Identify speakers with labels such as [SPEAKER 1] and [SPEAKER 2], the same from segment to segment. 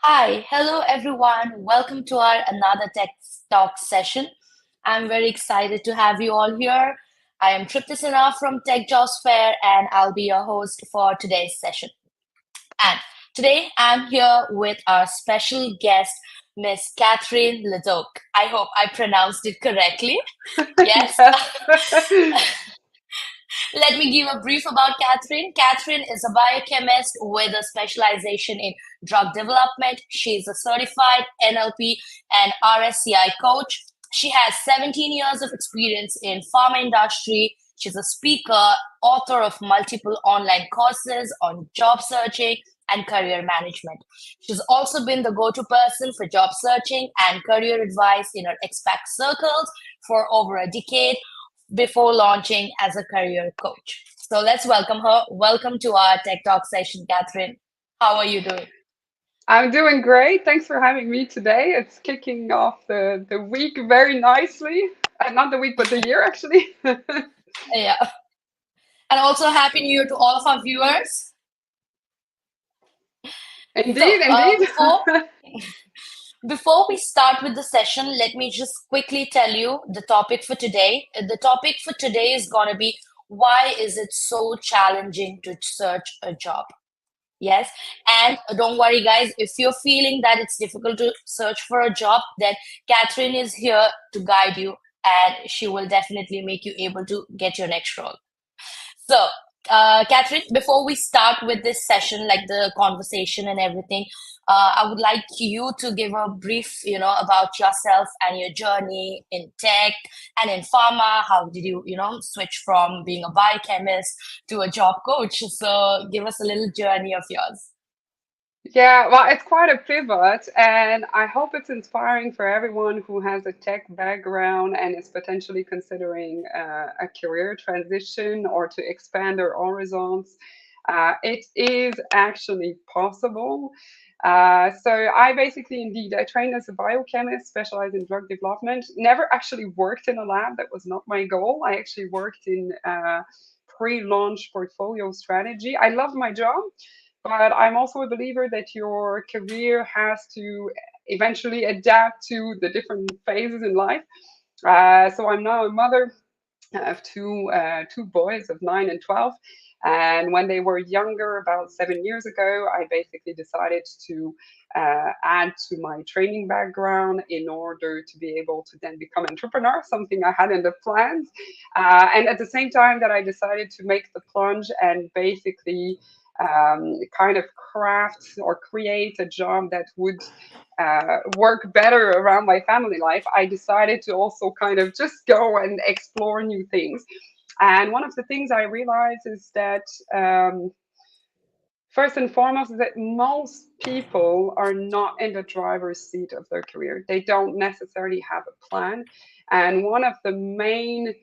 [SPEAKER 1] Hi, hello everyone. Welcome to our another Tech Talk session. I'm very excited to have you all here. I am Tripti Sinha from Tech Jobs Fair and I'll be your host for today's session. And today I'm here with our special guest, Miss Catherine Leduc. I hope I pronounced it correctly. Yes.
[SPEAKER 2] Yes.
[SPEAKER 1] Let me give a brief about Catherine. Catherine is a biochemist with a specialization in drug development. She is a certified NLP and RSCI coach. She has 17 years of experience in pharma industry. She's a speaker, author of multiple online courses on job searching and career management. She's also been the go-to person for job searching and career advice in her expat circles for over a decade before launching as a career coach. So let's welcome her. Welcome to our Tech Talk session, Catherine. How are you doing?
[SPEAKER 2] I'm doing great. Thanks for having me today. It's kicking off the week very nicely. Not the week, but the year, actually.
[SPEAKER 1] Yeah. And also, Happy New Year to all of our viewers. So,
[SPEAKER 2] Indeed, indeed.
[SPEAKER 1] before we start with the session, let me just quickly tell you the topic for today. The topic for today is going to be why is it so challenging to search a job? Yes. And don't worry, guys, if you're feeling that it's difficult to search for a job, then Catherine is here to guide you and she will definitely make you able to get your next role. So, Catherine, before we start with this session, like the conversation and everything, I would like you to give a brief, about yourself and your journey in tech and in pharma. How did you, switch from being a biochemist to a job coach? So, give us a little journey of yours.
[SPEAKER 2] Yeah, well, it's quite a pivot, and I hope it's inspiring for everyone who has a tech background and is potentially considering a career transition or to expand their horizons. It is actually possible. So I basically, indeed, I trained as a biochemist, specialized in drug development. Never actually worked in a lab. That was not my goal. I actually worked in pre-launch portfolio strategy. I loved my job, but I'm also a believer that your career has to eventually adapt to the different phases in life. So I'm now a mother. I have two boys of 9 and 12. And when they were younger, about 7 years ago, I basically decided to add to my training background in order to be able to then become entrepreneur, something I had in the plans. And at the same time that I decided to make the plunge and basically kind of craft or create a job that would work better around my family life, I decided to also kind of just go and explore new things. And one of the things I realized is that first and foremost, that most people are not in the driver's seat of their career. They don't necessarily have a plan. And one of the main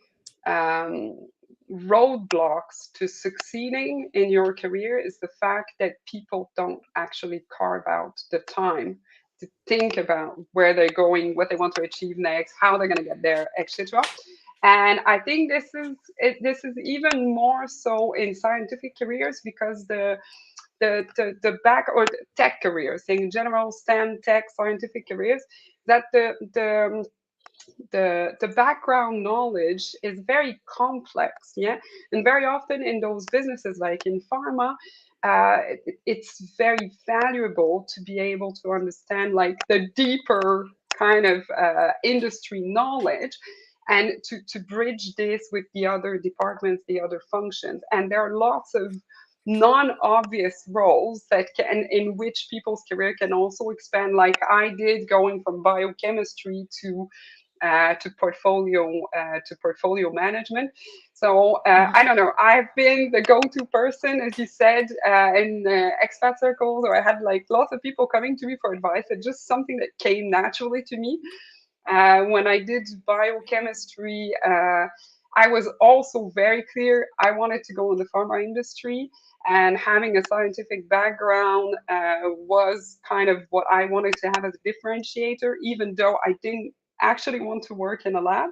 [SPEAKER 2] um, roadblocks to succeeding in your career is the fact that people don't actually carve out the time to think about where they're going, what they want to achieve next, how they're going to get there, etc. And I think this is even more so in scientific careers because the back or the tech careers in general, STEM, tech, scientific careers, that the background knowledge is very complex, yeah. And very often in those businesses like in pharma, it's very valuable to be able to understand like the deeper kind of industry knowledge and to bridge this with the other departments, the other functions. And there are lots of non-obvious roles that can in which people's career can also expand, like I did, going from biochemistry to portfolio management. So I don't know. I've been the go-to person, as you said, in expat circles, or I had like lots of people coming to me for advice. It's just something that came naturally to me. When I did biochemistry, I was also very clear I wanted to go in the pharma industry, and having a scientific background was kind of what I wanted to have as a differentiator, even though I didn't actually want to work in a lab.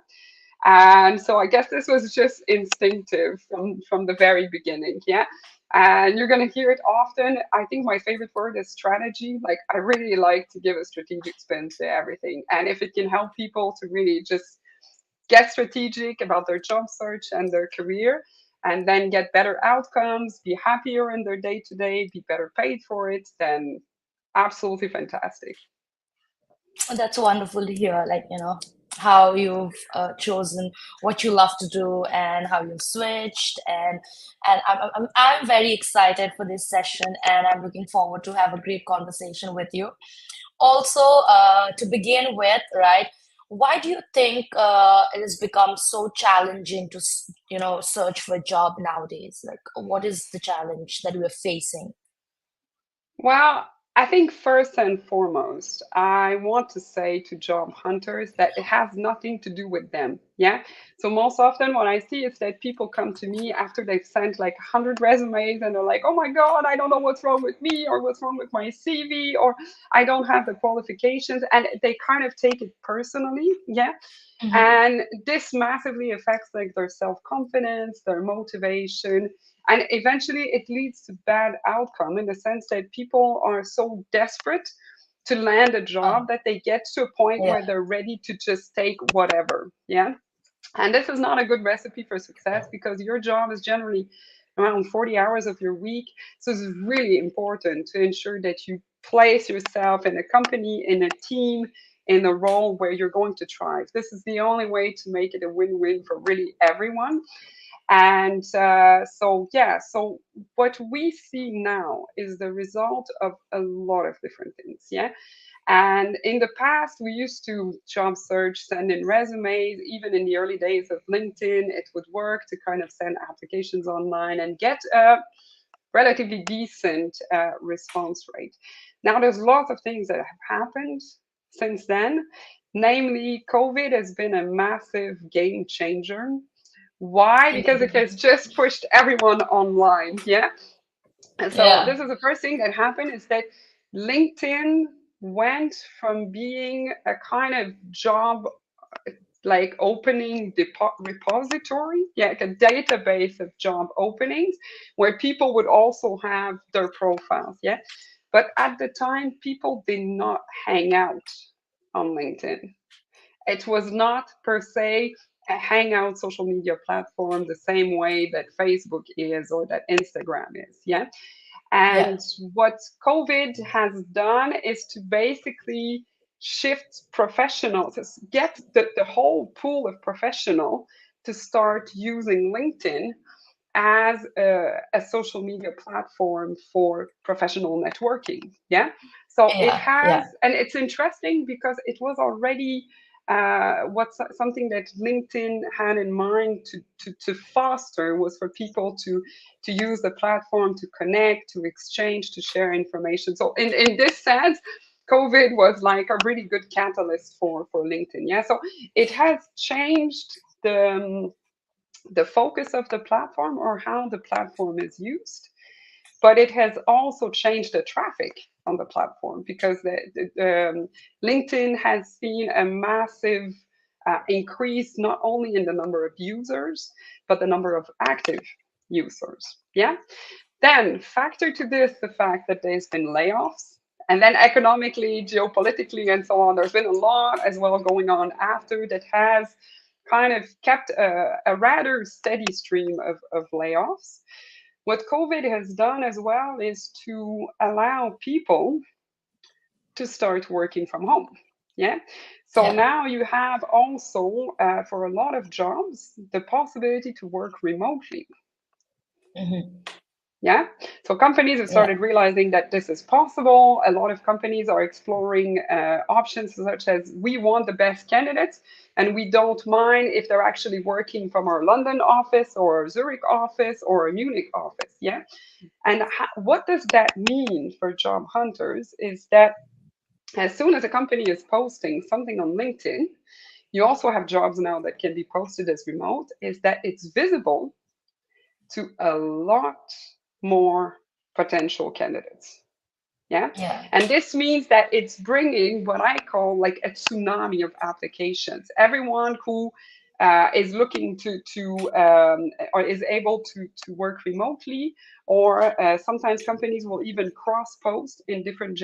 [SPEAKER 2] And so I guess this was just instinctive from the very beginning. Yeah. And you're going to hear it often. I think my favorite word is strategy. Like, I really like to give a strategic spin to everything. And if it can help people to really just get strategic about their job search and their career, and then get better outcomes, be happier in their day to day, be better paid for it, then absolutely fantastic.
[SPEAKER 1] That's wonderful to hear, like, how you've chosen what you love to do and how you've switched. And I'm very excited for this session, and I'm looking forward to have a great conversation with you. Also, to begin with, right, why do you think it has become so challenging to, search for a job nowadays? Like, what is the challenge that we're facing?
[SPEAKER 2] Well, I think first and foremost, I want to say to job hunters that it has nothing to do with them. Yeah. So most often what I see is that people come to me after they've sent like 100 resumes and they're like, oh my God, I don't know what's wrong with me or what's wrong with my CV or I don't have the qualifications. And they kind of take it personally. Yeah.
[SPEAKER 1] Hmm.
[SPEAKER 2] And this massively affects like their self-confidence, their motivation, and eventually it leads to bad outcome in the sense that people are so desperate to land a job
[SPEAKER 1] Oh,
[SPEAKER 2] that they get to a point
[SPEAKER 1] yeah,
[SPEAKER 2] where they're ready to just take whatever. Yeah. And this is not a good recipe for success because your job is generally around 40 hours of your week. So it's really important to ensure that you place yourself in a company, in a team, in a role where you're going to thrive. This is the only way to make it a win win for really everyone. And yeah, so what we see now is the result of a lot of different things. Yeah. And in the past, we used to job search, send in resumes. Even in the early days of LinkedIn, it would work to kind of send applications online and get a relatively decent response rate. Now, there's lots of things that have happened since then. Namely, COVID has been a massive game changer. Why? Because it
[SPEAKER 1] indeed.
[SPEAKER 2] has just pushed everyone online. Yeah. And so
[SPEAKER 1] Yeah,
[SPEAKER 2] this is the first thing that happened is that LinkedIn went from being a kind of job like opening repository, yeah, like a database of job openings where people would also have their profiles, yeah. But at the time, people did not hang out on LinkedIn. It was not per se a hangout social media platform the same way that Facebook is or that Instagram is, yeah.
[SPEAKER 1] yeah,
[SPEAKER 2] And what COVID has done is to basically shift professionals, get the whole pool of professional to start using LinkedIn as a social media platform for professional networking. Yeah. So it
[SPEAKER 1] yeah,
[SPEAKER 2] has,
[SPEAKER 1] yeah.
[SPEAKER 2] and it's interesting because it was already what's something that LinkedIn had in mind to foster was for people to use the platform to connect, to exchange, to share information. So in this sense, COVID was like a really good catalyst for LinkedIn. Yeah. So it has changed the focus of the platform or how the platform is used, but it has also changed the traffic on the platform because LinkedIn has seen a massive increase not only in the number of users but the number of active users. Yeah. Then factor to this the fact that there's been layoffs. And then economically, geopolitically, and so on, there's been a lot as well going on after that has kind of kept a rather steady stream of layoffs. What COVID has done as well is to allow people to start working from home. Yeah. So
[SPEAKER 1] Yeah.
[SPEAKER 2] now you have also, for a lot of jobs, the possibility to work remotely.
[SPEAKER 1] Hmm.
[SPEAKER 2] Yeah. So companies have
[SPEAKER 1] Yeah.
[SPEAKER 2] started realizing that this is possible. A lot of companies are exploring options such as we want the best candidates and we don't mind if they're actually working from our London office or our Zurich office or a Munich office. Yeah. And what does that mean for job hunters is that as soon as a company is posting something on LinkedIn, you also have jobs now that can be posted as remote, is that it's visible to a lot more potential candidates. Yeah.
[SPEAKER 1] Yeah.
[SPEAKER 2] And this means that it's bringing what I call like a tsunami of applications. Everyone who is looking to or is able to work remotely, or sometimes companies will even cross post in different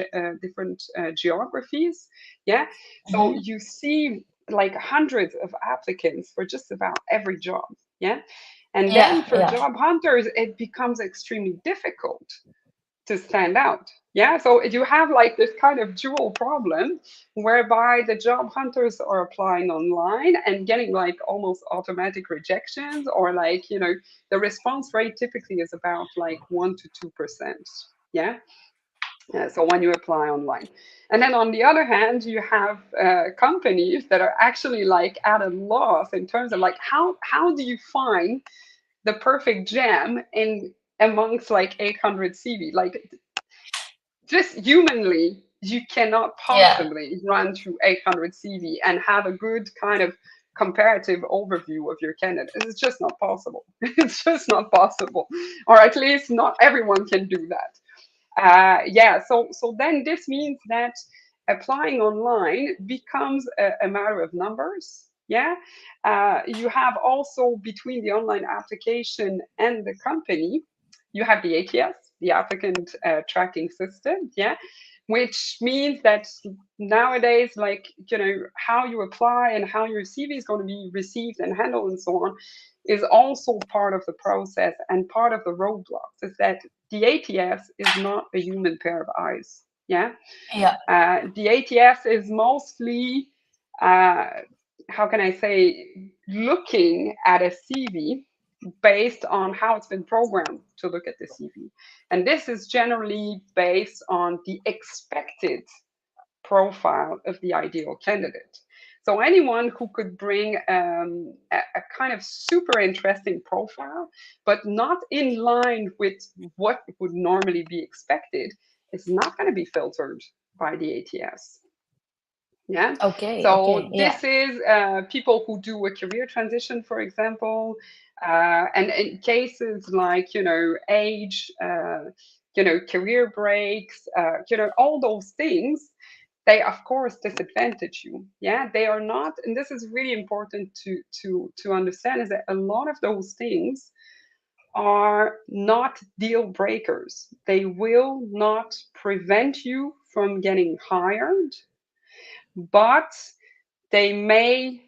[SPEAKER 2] geographies. Yeah, so
[SPEAKER 1] Hmm.
[SPEAKER 2] you see like hundreds of applicants for just about every job. Yeah, and then
[SPEAKER 1] Yeah,
[SPEAKER 2] for
[SPEAKER 1] yeah,
[SPEAKER 2] job hunters, it becomes extremely difficult to stand out. Yeah, so you have like this kind of dual problem whereby the job hunters are applying online and getting like almost automatic rejections, or like, the response rate typically is about like 1 to 2%. Yeah. So when you apply online. And then on the other hand, you have companies that are actually like at a loss in terms of like how do you find the perfect gem in amongst like 800 CV? Like just humanly, you cannot
[SPEAKER 1] yeah.
[SPEAKER 2] possibly run through 800 CV and have a good kind of comparative overview of your candidate. It's just not possible. It's just not possible, or at least not everyone can do that. Yeah, so then this means that applying online becomes a matter of numbers. Yeah, you have also between the online application and the company, you have the ATS, the applicant tracking system. Yeah, which means that nowadays, like, how you apply and how your CV is going to be received and handled and so on is also part of the process, and part of the roadblocks is that the ATS is not a human pair of eyes. Yeah.
[SPEAKER 1] Yeah.
[SPEAKER 2] The ATS is mostly, uh, how can I say, looking at a CV based on how it's been programmed to look at the CV. And this is generally based on the expected profile of the ideal candidate. So anyone who could bring a kind of super interesting profile, but not in line with what would normally be expected, is not going to be filtered by the ATS. Yeah.
[SPEAKER 1] Okay, okay,
[SPEAKER 2] So
[SPEAKER 1] yeah.
[SPEAKER 2] this is people who do a career transition, for example, and in cases like, age, career breaks, all those things, they of course disadvantage you. Yeah, they are not, and this is really important to understand, is that a lot of those things are not deal breakers. They will not prevent you from getting hired, but they may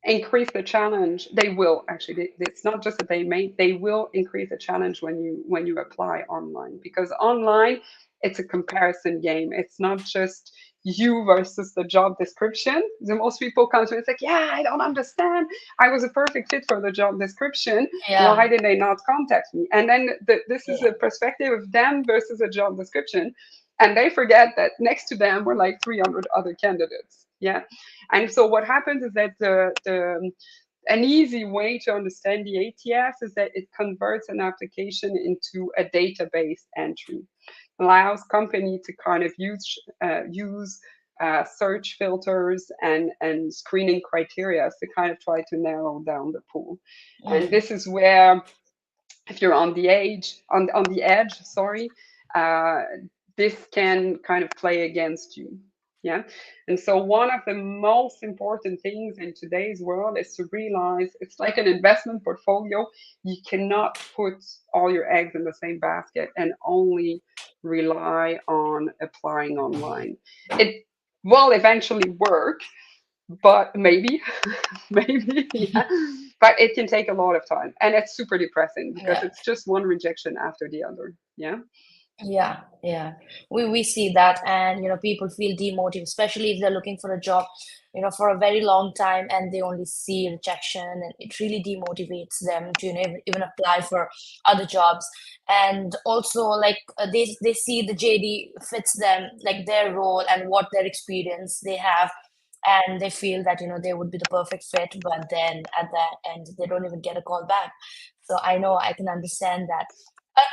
[SPEAKER 2] increase the challenge. They will actually, it's not just that they will increase the challenge when you apply online, because online it's a comparison game. It's not just you versus the job description. The most people come to me, it's like, yeah, I don't understand, I was a perfect fit for the job description,
[SPEAKER 1] Yeah,
[SPEAKER 2] why did they not contact me? And then this is
[SPEAKER 1] yeah,
[SPEAKER 2] the perspective of them versus a job description, and they forget that next to them were like 300 other candidates. Yeah. And so what happens is that an easy way to understand the ATS is that it converts an application into a database entry, allows company to kind of use search filters and screening criteria to kind of try to narrow down the pool. And
[SPEAKER 1] mm,
[SPEAKER 2] this is where, if you're on the edge, sorry, uh, this can kind of play against you. Yeah. And so one of the most important things in today's world is to realize it's like an investment portfolio. You cannot put all your eggs in the same basket and only rely on applying online. It will eventually work, but maybe, maybe, yeah. But it can take a lot of time, and it's super depressing because
[SPEAKER 1] yeah.
[SPEAKER 2] it's just one rejection after the other. Yeah.
[SPEAKER 1] Yeah, yeah. We see that, and people feel demotivated, especially if they're looking for a job, for a very long time, and they only see rejection, and it really demotivates them to, even apply for other jobs. And also, like, they see the JD fits them, like their role and what their experience they have, and they feel that they would be the perfect fit, but then at the end they don't even get a call back. So I know I can understand that.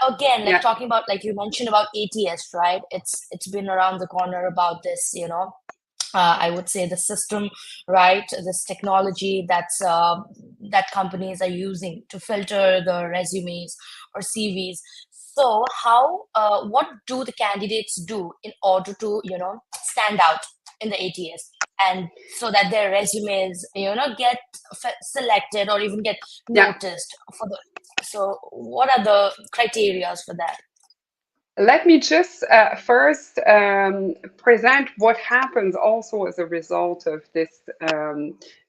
[SPEAKER 1] Again, like
[SPEAKER 2] Yeah.
[SPEAKER 1] talking about, like you mentioned about ATS, right? It's been around the corner about this, I would say the system, right? This technology that companies are using to filter the resumes or CVs. So what do the candidates do in order to, stand out? in the ATS, and so that their resumes, get selected or even get
[SPEAKER 2] Yeah.
[SPEAKER 1] noticed for the. So, what are the criterias for that?
[SPEAKER 2] Let me just first present what happens also as a result of this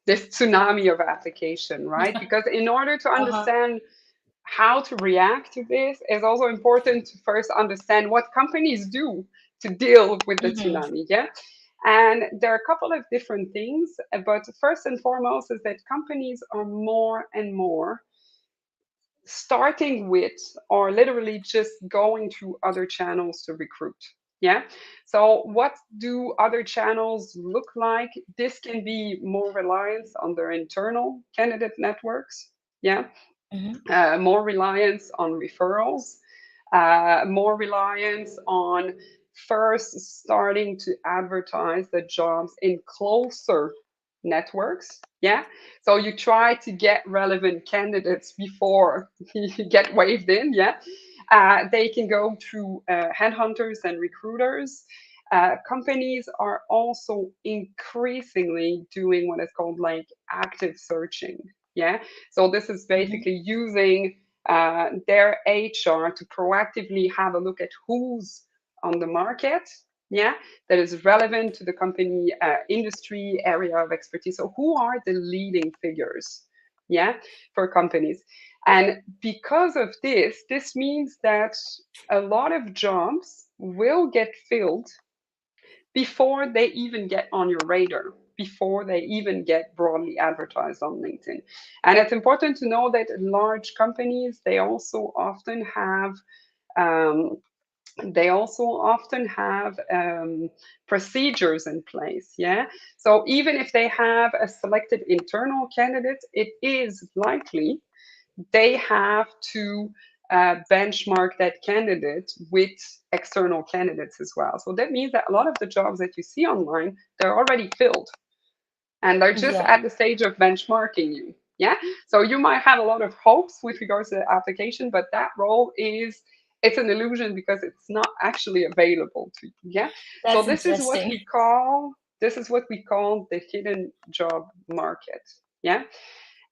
[SPEAKER 2] tsunami of application, right? Because in order to
[SPEAKER 1] Uh-huh.
[SPEAKER 2] understand how to react to this, it's also important to first understand what companies do to deal with the
[SPEAKER 1] Mm-hmm.
[SPEAKER 2] tsunami. Yeah. And there are a couple of different things, but first and foremost is that companies are more and more starting with or literally just going through other channels to recruit. Yeah. So what do other channels look like? This can be more reliance on their internal candidate networks. Yeah.
[SPEAKER 1] Mm-hmm.
[SPEAKER 2] More reliance on referrals, more reliance on first starting to advertise the jobs in closer networks. Yeah. So you try to get relevant candidates before you get waved in. Yeah. They can go through headhunters and recruiters. Companies are also increasingly doing what is called like active searching. Yeah. So this is
[SPEAKER 1] Mm-hmm.
[SPEAKER 2] basically using their HR to proactively have a look at who's on the market. Yeah, that is relevant to the company industry area of expertise. So who are the leading figures? Yeah, for companies. And because of this means that a lot of jobs will get filled before they even get on your radar, before they even get broadly advertised on LinkedIn. And it's important to know that large companies, um, they also often have procedures in place. Yeah. So even if they have a selected internal candidate, it is likely they have to benchmark that candidate with external candidates as well. So that means that a lot of the jobs that you see online, they're already filled and they're just
[SPEAKER 1] Yeah,
[SPEAKER 2] at the stage of benchmarking you. Yeah. So you might have a lot of hopes with regards to the application, but that role is it's an illusion because it's not actually available to you. Yeah. So
[SPEAKER 1] that's interesting.
[SPEAKER 2] this is what we call the hidden job market. Yeah.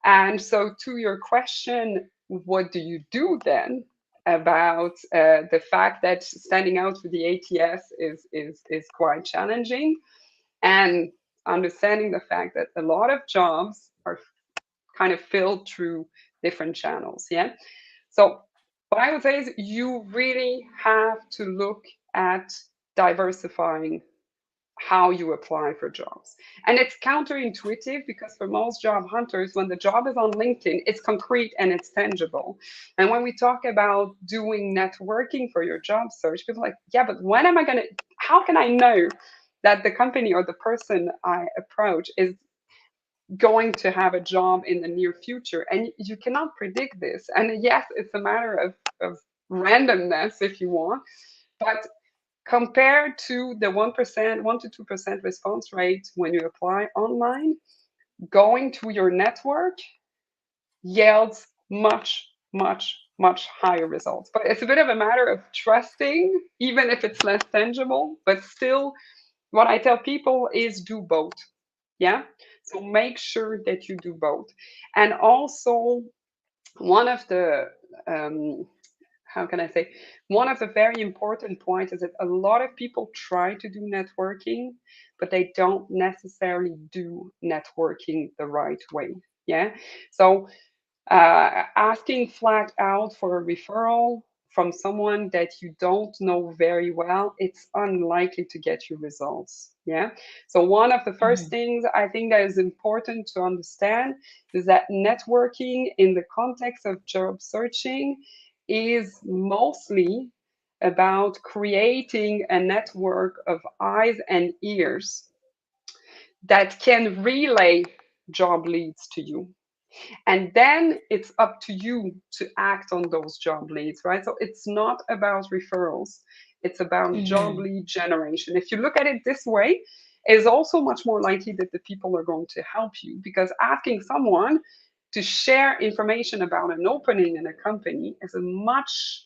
[SPEAKER 2] And so, to your question, what do you do then about the fact that standing out for the ATS is quite challenging, and understanding the fact that a lot of jobs are kind of filled through different channels. Yeah. So, what I would say is you really have to look at diversifying how you apply for jobs. And it's counterintuitive because for most job hunters, when the job is on LinkedIn, it's concrete and it's tangible. And when we talk about doing networking for your job search, people are like, yeah, but when am I going to, how can I know that the company or the person I approach is going to have a job in the near future? And you cannot predict this. And yes, it's a matter of randomness if you want, but compared to the 1%, 1 to 2% response rate when you apply online, going to your network yields much, much, much higher results. But it's a bit of a matter of trusting, even if it's less tangible. But still, what I tell people is do both. Yeah. So make sure that you do both. And also, one of the how can I say, one of the very important points is that a lot of people try to do networking, but they don't necessarily do networking the right way. Yeah. So asking flat out for a referral from someone that you don't know very well, it's unlikely to get you results. Yeah. So, one of the first
[SPEAKER 1] Mhm.
[SPEAKER 2] things I think that is important to understand is that networking in the context of job searching is mostly about creating a network of eyes and ears that can relay job leads to you, and then it's up to you to act on those job leads, right? So it's not about referrals, it's about job
[SPEAKER 1] Mhm.
[SPEAKER 2] lead generation. If you look at it this way, it's also much more likely that the people are going to help you, because asking someone to share information about an opening in a company is a much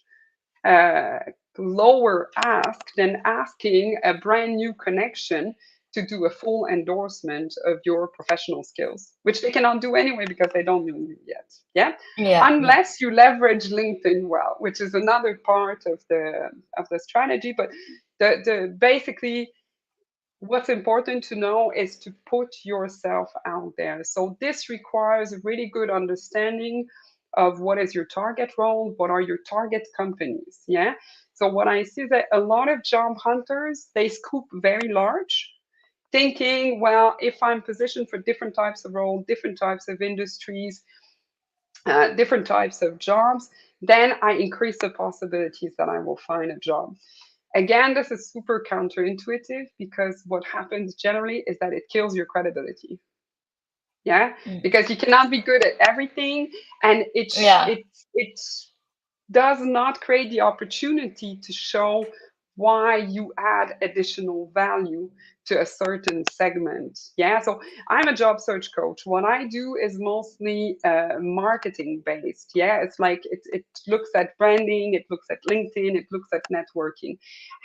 [SPEAKER 2] uh, lower ask than asking a brand new connection to do a full endorsement of your professional skills, which they cannot do anyway because they don't know you yet. Yeah,
[SPEAKER 1] Yeah. Yeah.
[SPEAKER 2] unless you leverage LinkedIn well, which is another part of the strategy. But the basically what's important to know is to put yourself out there. So this requires a really good understanding of what is your target role, what are your target companies. Yeah. So what I see is that a lot of job hunters, they scoop very large, thinking, well, if I'm positioned for different types of role, different types of industries, different types of jobs, then I increase the possibilities that I will find a job. Again, this is super counterintuitive because what happens generally is that it kills your credibility. Yeah,
[SPEAKER 1] Mm.
[SPEAKER 2] because you cannot be good at everything, and
[SPEAKER 1] Yeah.
[SPEAKER 2] it does not create the opportunity to show why you add additional value to a certain segment. Yeah, so I'm a job search coach. What I do is mostly marketing based. Yeah, it's like it looks at branding, it looks at LinkedIn, it looks at networking.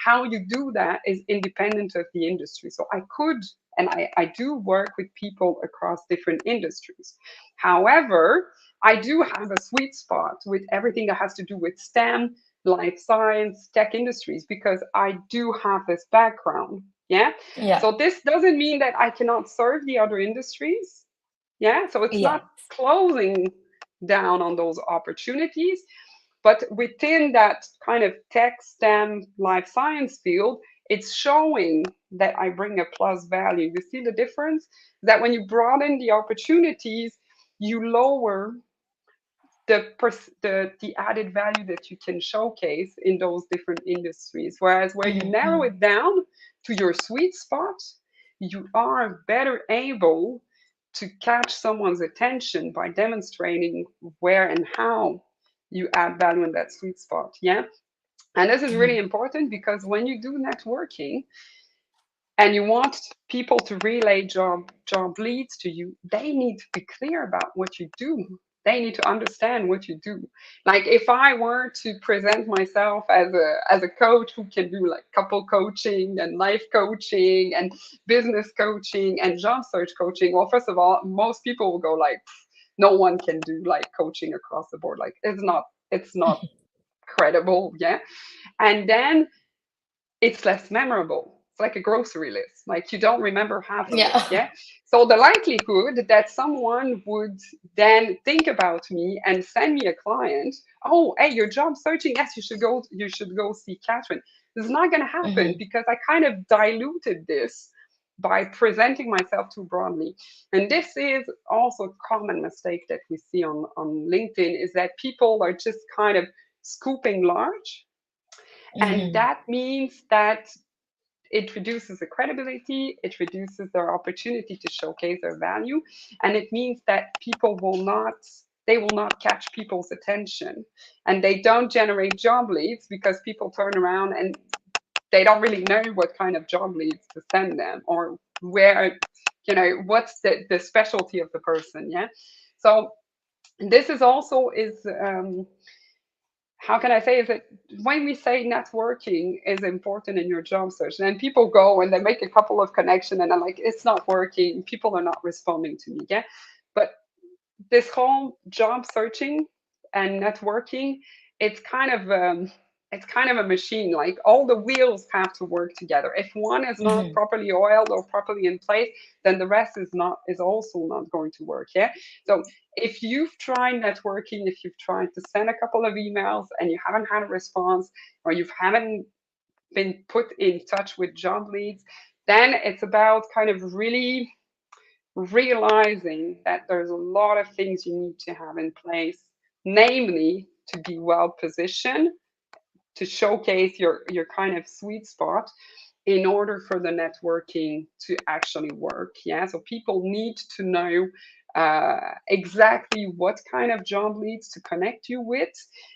[SPEAKER 2] How you do that is independent of the industry. So I could and I do work with people across different industries. However, I do have a sweet spot with everything that has to do with STEM, life science, tech industries, because I do have this background. Yeah.
[SPEAKER 1] Yeah.
[SPEAKER 2] So this doesn't mean that I cannot serve the other industries. Yeah. So it's
[SPEAKER 1] Yeah.
[SPEAKER 2] not closing down on those opportunities. But within that kind of tech, STEM, life science field, it's showing that I bring a plus value. You see the difference? That when you broaden the opportunities, you lower the added value that you can showcase in those different industries. Whereas where you narrow
[SPEAKER 1] Mm-hmm.
[SPEAKER 2] it down to your sweet spot, you are better able to catch someone's attention by demonstrating where and how you add value in that sweet spot. Yeah. And this is really important because when you do networking, and you want people to relay job leads to you, they need to be clear about what you do. They need to understand what you do. Like if I were to present myself as a coach who can do like couple coaching and life coaching and business coaching and job search coaching, well, first of all, most people will go like, no one can do like coaching across the board. Like it's not credible. Yeah. And then it's less memorable. It's like a grocery list. Like you don't remember half of it.
[SPEAKER 1] Yeah.
[SPEAKER 2] Yeah. So the likelihood that someone would then think about me and send me a client, oh, hey, you're job searching. Yes, you should go see Catherine. This is not gonna happen
[SPEAKER 1] Mm-hmm.
[SPEAKER 2] because I kind of diluted this by presenting myself too broadly. And this is also a common mistake that we see on LinkedIn is that people are just kind of scooping large, and
[SPEAKER 1] Mm-hmm.
[SPEAKER 2] that means that it reduces the credibility, it reduces their opportunity to showcase their value, and it means that they will not catch people's attention, and they don't generate job leads because people turn around and they don't really know what kind of job leads to send them or where, what's the specialty of the person. Yeah. So this is also is how can I say is that when we say networking is important in your job search, and people go and they make a couple of connections and I'm like, it's not working, people are not responding to me. Yeah. But this whole job searching and networking, it's kind of a machine. Like all the wheels have to work together. If one is not
[SPEAKER 1] Mm-hmm.
[SPEAKER 2] properly oiled or properly in place, then the rest is also not going to work. Yeah. So if you've tried networking, if you've tried to send a couple of emails and you haven't had a response, or you haven't been put in touch with job leads, then it's about kind of really realizing that there's a lot of things you need to have in place, namely to be well positioned, to showcase your kind of sweet spot in order for the networking to actually work. Yeah, so people need to know exactly what kind of job leads to connect you with,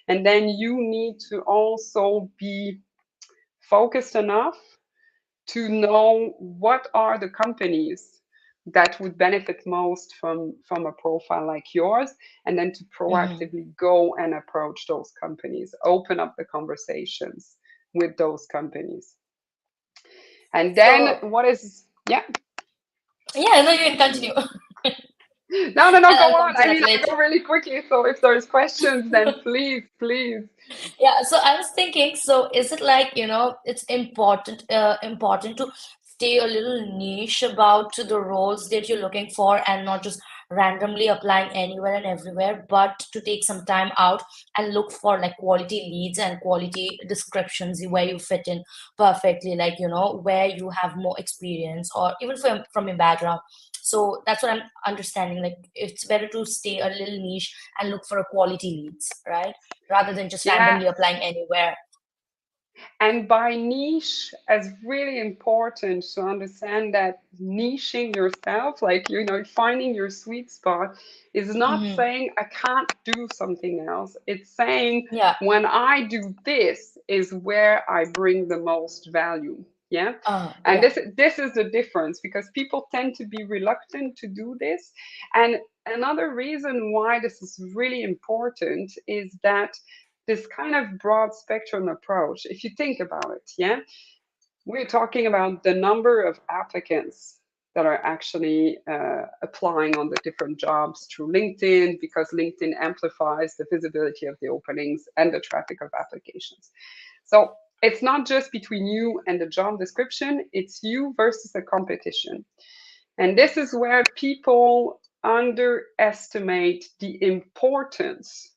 [SPEAKER 2] and then you need to also be focused enough to know what are the companies that would benefit most from a profile like yours, and then to
[SPEAKER 1] Mm-hmm.
[SPEAKER 2] proactively go and approach those companies, open up the conversations with those companies. And then
[SPEAKER 1] So,
[SPEAKER 2] what is Yeah.
[SPEAKER 1] Yeah, no, you can continue.
[SPEAKER 2] No, no, no, go
[SPEAKER 1] I'll
[SPEAKER 2] on.
[SPEAKER 1] come to
[SPEAKER 2] I
[SPEAKER 1] that
[SPEAKER 2] mean, I
[SPEAKER 1] later.
[SPEAKER 2] go really quickly, so if there's questions, then please, please.
[SPEAKER 1] Yeah, so I was thinking, so is it like, it's important to stay a little niche about the roles that you're looking for and not just randomly applying anywhere and everywhere, but to take some time out and look for like quality leads and quality descriptions where you fit in perfectly, like, where you have more experience or even from your background. So that's what I'm understanding. Like it's better to stay a little niche and look for a quality leads, right? Rather than just
[SPEAKER 2] Yeah.
[SPEAKER 1] randomly applying anywhere.
[SPEAKER 2] And by niche, as really important to understand that niching yourself, like, finding your sweet spot, is not
[SPEAKER 1] Hmm.
[SPEAKER 2] saying I can't do something else. It's saying
[SPEAKER 1] Yeah.
[SPEAKER 2] when I do this is where I bring the most value. Yeah. And
[SPEAKER 1] Yeah.
[SPEAKER 2] this is the difference, because people tend to be reluctant to do this. And another reason why this is really important is that this kind of broad spectrum approach, if you think about it, yeah, we're talking about the number of applicants that are actually applying on the different jobs through LinkedIn, because LinkedIn amplifies the visibility of the openings and the traffic of applications. So it's not just between you and the job description, it's you versus the competition. And this is where people underestimate the importance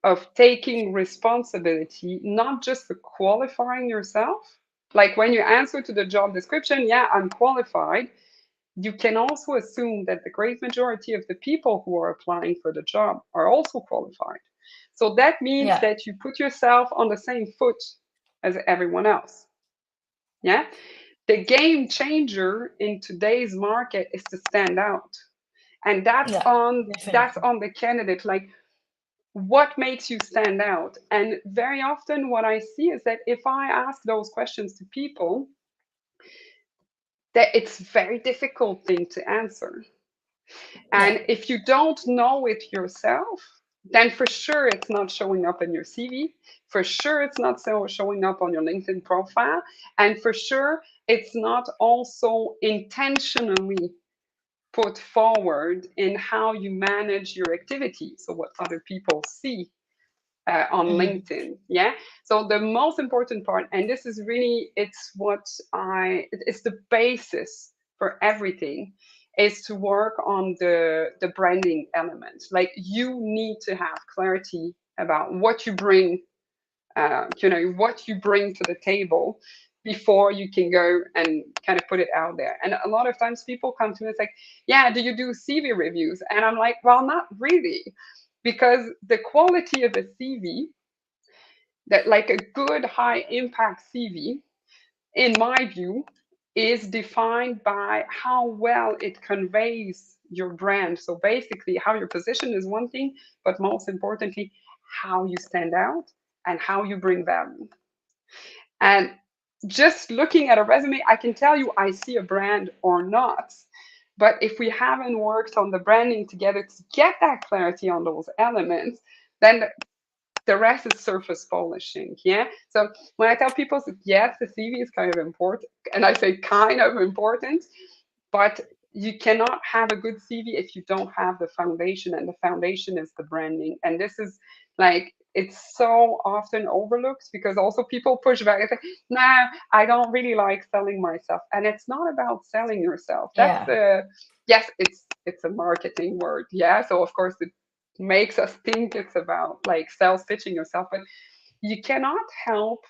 [SPEAKER 2] of taking responsibility, not just for qualifying yourself. Like when you answer to the job description, yeah, I'm qualified, you can also assume that the great majority of the people who are applying for the job are also qualified. So that means
[SPEAKER 1] Yeah.
[SPEAKER 2] that you put yourself on the same foot as everyone else. Yeah. The game changer in today's market is to stand out. And that's
[SPEAKER 1] Yeah.
[SPEAKER 2] on that's
[SPEAKER 1] Definitely.
[SPEAKER 2] on the candidate. Like, what makes you stand out? And very often what I see is that if I ask those questions to people, that it's very difficult thing to answer.
[SPEAKER 1] Yeah.
[SPEAKER 2] And if you don't know it yourself, then for sure it's not showing up in your CV. For sure it's not showing up on your LinkedIn profile. And for sure it's not also intentionally put forward in how you manage your activity. So what other people see on
[SPEAKER 1] Hmm.
[SPEAKER 2] LinkedIn. Yeah. So the most important part, and this is really, it's the basis for everything, is to work on the branding element. Like, you need to have clarity about what you bring, what you bring to the table before you can go and kind of put it out there. And a lot of times people come to me and say, yeah, do you do CV reviews? And I'm like, well, not really, because the quality of a CV, that like a good high impact CV, in my view, is defined by how well it conveys your brand. So basically, how your position is one thing, but most importantly, how you stand out and how you bring value. And just looking at a resume, I can tell you I see a brand or not. But if we haven't worked on the branding together to get that clarity on those elements, then the rest is surface polishing. Yeah. So when I tell people, yes, the CV is kind of important, and I say kind of important, but you cannot have a good CV if you don't have the foundation, and the foundation is the branding. And this is like, it's so often overlooked, because also people push back and say, nah, I don't really like selling myself. And it's not about selling yourself. That's
[SPEAKER 1] Yeah.
[SPEAKER 2] yes, it's a marketing word. Yeah. So of course it makes us think it's about like sales pitching yourself, but you cannot help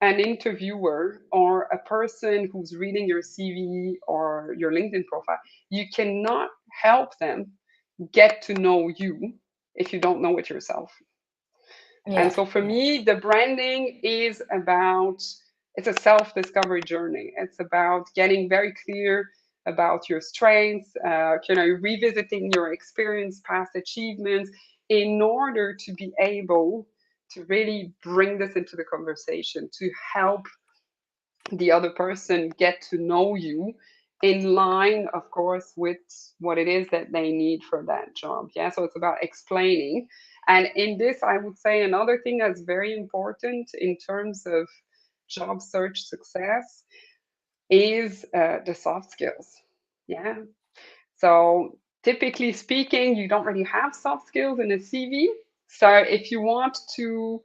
[SPEAKER 2] an interviewer or a person who's reading your CV or your LinkedIn profile. You cannot help them get to know you if you don't know it yourself. And
[SPEAKER 1] Yeah.
[SPEAKER 2] so for
[SPEAKER 1] Yeah.
[SPEAKER 2] me, the branding is about, it's a self discovery journey. It's about getting very clear about your strengths, revisiting your experience, past achievements, in order to be able to really bring this into the conversation, to help the other person get to know you in line, of course, with what it is that they need for that job. Yeah, so it's about explaining. And in this, I would say another thing that's very important in terms of job search success, is the soft skills. Yeah. So typically speaking, you don't really have soft skills in a CV. So if you want to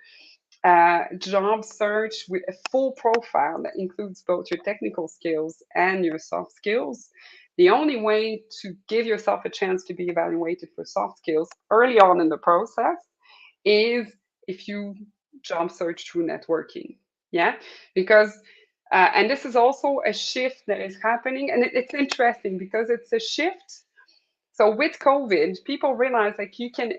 [SPEAKER 2] job search with a full profile that includes both your technical skills and your soft skills, the only way to give yourself a chance to be evaluated for soft skills early on in the process is if you job search through networking. Yeah, because and this is also a shift that is happening, and it's interesting because it's a shift. So with COVID, people realize like you can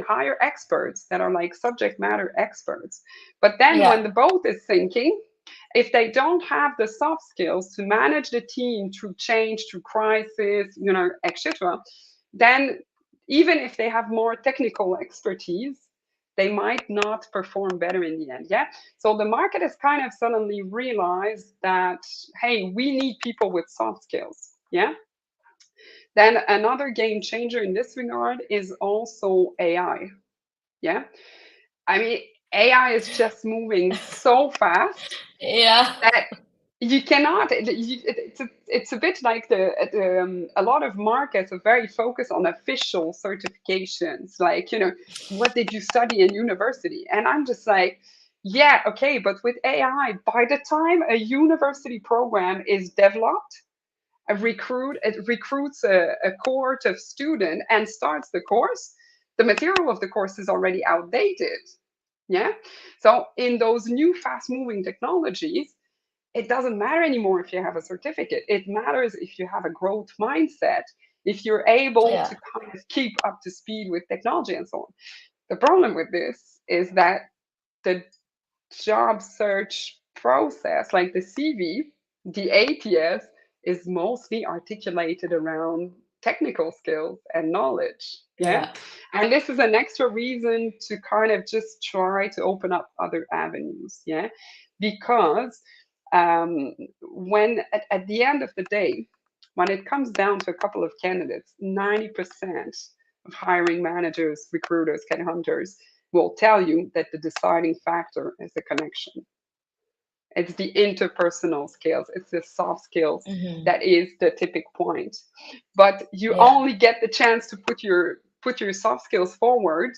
[SPEAKER 2] hire experts that are like subject matter experts, but then
[SPEAKER 1] Yeah.
[SPEAKER 2] when the boat is sinking, if they don't have the soft skills to manage the team through change, through crisis, etc., then even if they have more technical expertise, they might not perform better in the end. Yeah. So the market has kind of suddenly realized that, hey, we need people with soft skills. Yeah. Then another game changer in this regard is also AI. Yeah. I mean, AI is just moving so fast
[SPEAKER 1] Yeah.
[SPEAKER 2] that you cannot. It's a bit like a lot of markets are very focused on official certifications, like what did you study in university? And I'm just like, yeah, okay, but with AI, by the time a university program is developed, it recruits a cohort of student and starts the course, the material of the course is already outdated. Yeah. So in those new fast moving technologies, it doesn't matter anymore if you have a certificate. It matters if you have a growth mindset, if you're able
[SPEAKER 1] Yeah.
[SPEAKER 2] to kind of keep up to speed with technology and so on. The problem with this is that the job search process, like the CV, the ATS, is mostly articulated around technical skills and knowledge. Yeah.
[SPEAKER 1] Yeah.
[SPEAKER 2] And this is an extra reason to kind of just try to open up other avenues. Yeah. Because when at the end of the day, when it comes down to a couple of candidates, 90% of hiring managers, recruiters, headhunters will tell you that the deciding factor is the connection. It's the interpersonal skills, it's the soft skills
[SPEAKER 1] Hmm.
[SPEAKER 2] that is the tipping point. But you
[SPEAKER 1] Yeah.
[SPEAKER 2] only get the chance to put your soft skills forward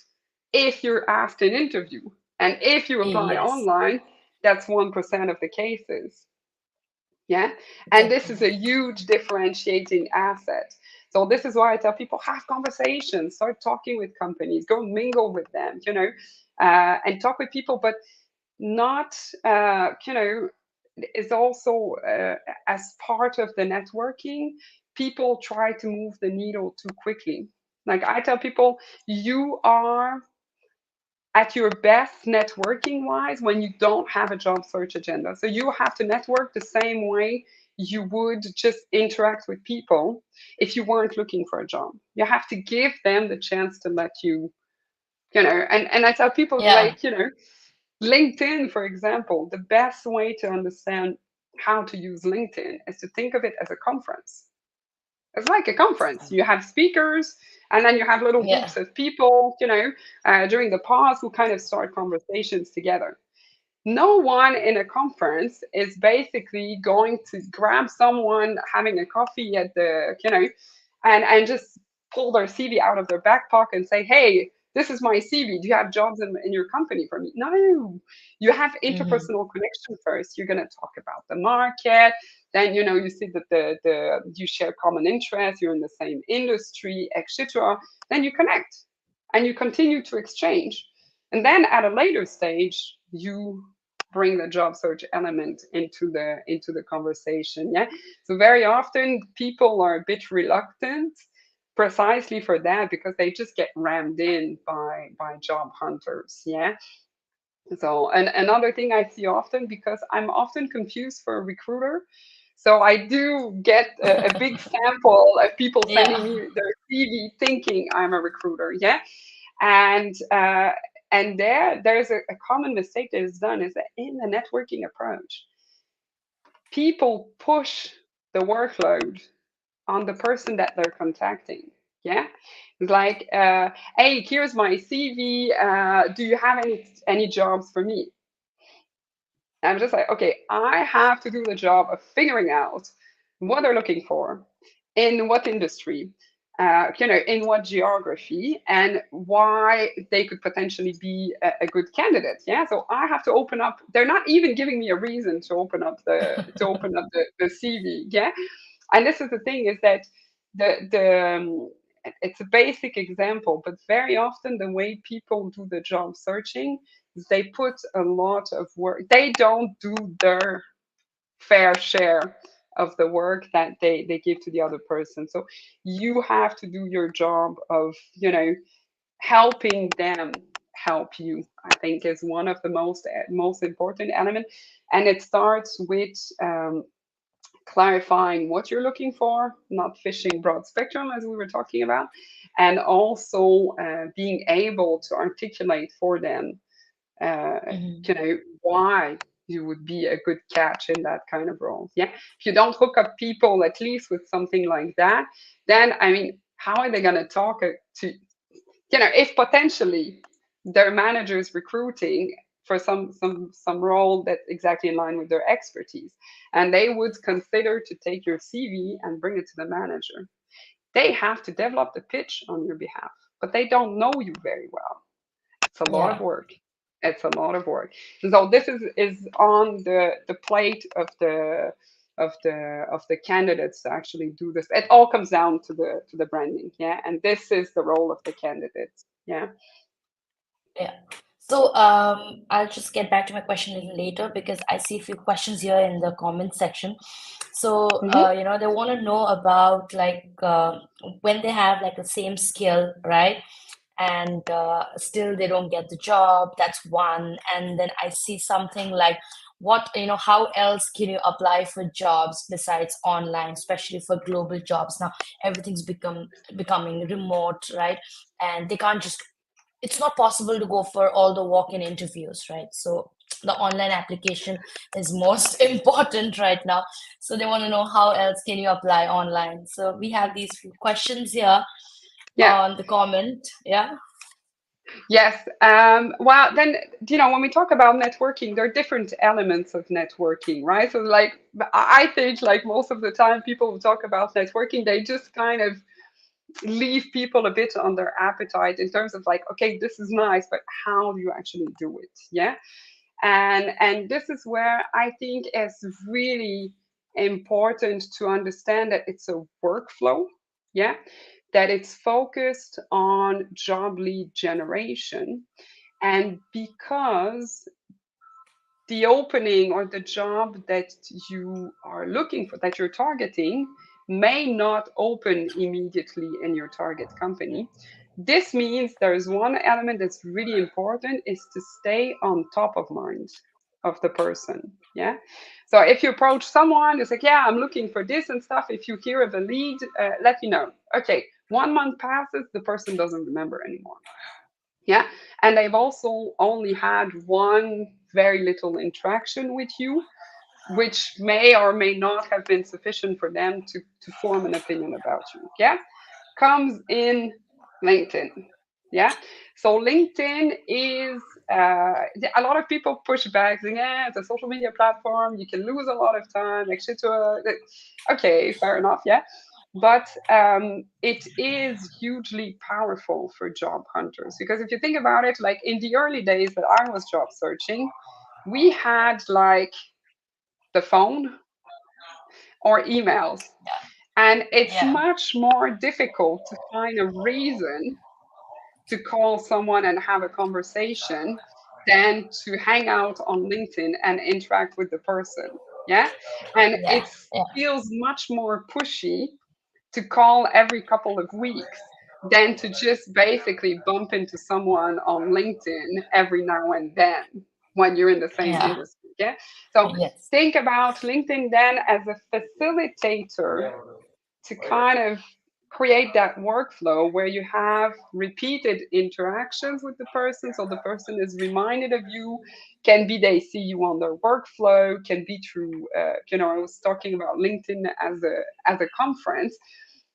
[SPEAKER 2] if you're asked an interview. And if you apply
[SPEAKER 1] Yes.
[SPEAKER 2] online, that's 1% of the cases. Yeah. And this is a
[SPEAKER 1] Definitely.
[SPEAKER 2] huge differentiating asset. So this is why I tell people have conversations, start talking with companies, go mingle with them, and talk with people, but not, is also as part of the networking, people try to move the needle too quickly. Like I tell people, you are at your best networking wise when you don't have a job search agenda. So you have to network the same way you would just interact with people if you weren't looking for a job. You have to give them the chance to let you, and I tell people
[SPEAKER 1] Yeah.
[SPEAKER 2] like, LinkedIn, for example, the best way to understand how to use LinkedIn is to think of it as a conference. It's like a conference. You have speakers, and then you have little
[SPEAKER 1] Yeah.
[SPEAKER 2] groups of people, during the pause who kind of start conversations together. No one in a conference is basically going to grab someone having a coffee at the, and just pull their CV out of their back pocket and say, hey, this is my CV. Do you have jobs in your company for me? No, you have
[SPEAKER 1] Hmm.
[SPEAKER 2] interpersonal connection first. You're going to talk about the market. Then, you see that you share common interests. You're in the same industry, etc. Then you connect and you continue to exchange. And then at a later stage, you bring the job search element into the conversation. Yeah. So very often people are a bit reluctant precisely for that because they just get rammed in by job hunters. Yeah. So and another thing I see often, because I'm often confused for a recruiter, so I do get a big sample of people sending
[SPEAKER 1] Yeah.
[SPEAKER 2] me their CV thinking I'm a recruiter. Yeah. And there's a common mistake that is done is that in the networking approach, people push the workload on the person that they're contacting. Yeah, it's like, hey, here's my CV. Do you have any jobs for me? I'm just like, okay, I have to do the job of figuring out what they're looking for, in what industry, in what geography, and why they could potentially be a good candidate. Yeah, so I have to open up. They're not even giving me a reason to open up the CV. Yeah, and this is the thing is that the it's a basic example, but very often the way people do the job searching is they put a lot of work. They don't do their fair share of the work that they give to the other person. So you have to do your job of, helping them help you. I think is one of the most important element, and it starts with clarifying what you're looking for, not fishing broad spectrum as we were talking about, and also being able to articulate for them, uh,
[SPEAKER 1] Mhm.
[SPEAKER 2] why you would be a good catch in that kind of role. Yeah. If you don't hook up people at least with something like that, then I mean, how are they going to talk to, if potentially their manager's recruiting for some role that's exactly in line with their expertise, and they would consider to take your CV and bring it to the manager, they have to develop the pitch on your behalf, but they don't know you very well. It's a lot of
[SPEAKER 1] Yeah,
[SPEAKER 2] work. It's a lot of work. So this is on the plate of the candidates to actually do this. It all comes down to the branding, yeah. And this is the role of the candidates, yeah.
[SPEAKER 1] yeah. So I'll just get back to my question a little later because I see a few questions here in the comment section. So
[SPEAKER 2] Hmm.
[SPEAKER 1] they want to know about like when they have like the same skill, right? And still they don't get the job. That's one. And then I see something like how else can you apply for jobs besides online, especially for global jobs now? Everything's becoming remote, right? And they can't just it's not possible to go for all the walk-in interviews, right? So the online application is most important right now. So they want to know how else can you apply online. So we have these few questions here
[SPEAKER 2] Yeah.
[SPEAKER 1] on the comment. Yeah.
[SPEAKER 2] Yes. Well, then, when we talk about networking, there are different elements of networking, right? So, like, I think, like, most of the time people who talk about networking, they just kind of leave people a bit on their appetite in terms of like, okay, this is nice, but how do you actually do it? Yeah. And this is where I think it's really important to understand that it's a workflow. Yeah. That it's focused on job lead generation. And because the opening or the job that you are looking for, that you're targeting, may not open immediately in your target company. This means there's one element that's really important is to stay on top of mind of the person. Yeah. So if you approach someone, it's like, yeah, I'm looking for this and stuff. If you hear of a lead, let me know. Okay. 1 month passes, the person doesn't remember anymore. Yeah. And they've also only had one very little interaction with you, which may or may not have been sufficient for them to form an opinion about you. Yeah. Comes in LinkedIn. Yeah. So LinkedIn is, a lot of people push back saying, yeah, it's a social media platform. You can lose a lot of time, etc. Okay, fair enough. Yeah. But it is hugely powerful for job hunters because if you think about it, like in the early days that I was job searching, we had like the phone or emails. And it's
[SPEAKER 1] Yeah.
[SPEAKER 2] much more difficult to find a reason to call someone and have a conversation than to hang out on LinkedIn and interact with the person. Yeah. And
[SPEAKER 1] Yeah.
[SPEAKER 2] it
[SPEAKER 1] Yeah.
[SPEAKER 2] feels much more pushy to call every couple of weeks than to just basically bump into someone on LinkedIn every now and then when you're in the same
[SPEAKER 1] Yeah.
[SPEAKER 2] industry. Yeah. So
[SPEAKER 1] Yes.
[SPEAKER 2] think about LinkedIn then as a facilitator to kind of create that workflow where you have repeated interactions with the person so the person is reminded of you. Can be they see you on their workflow, can be through I was talking about LinkedIn as a conference.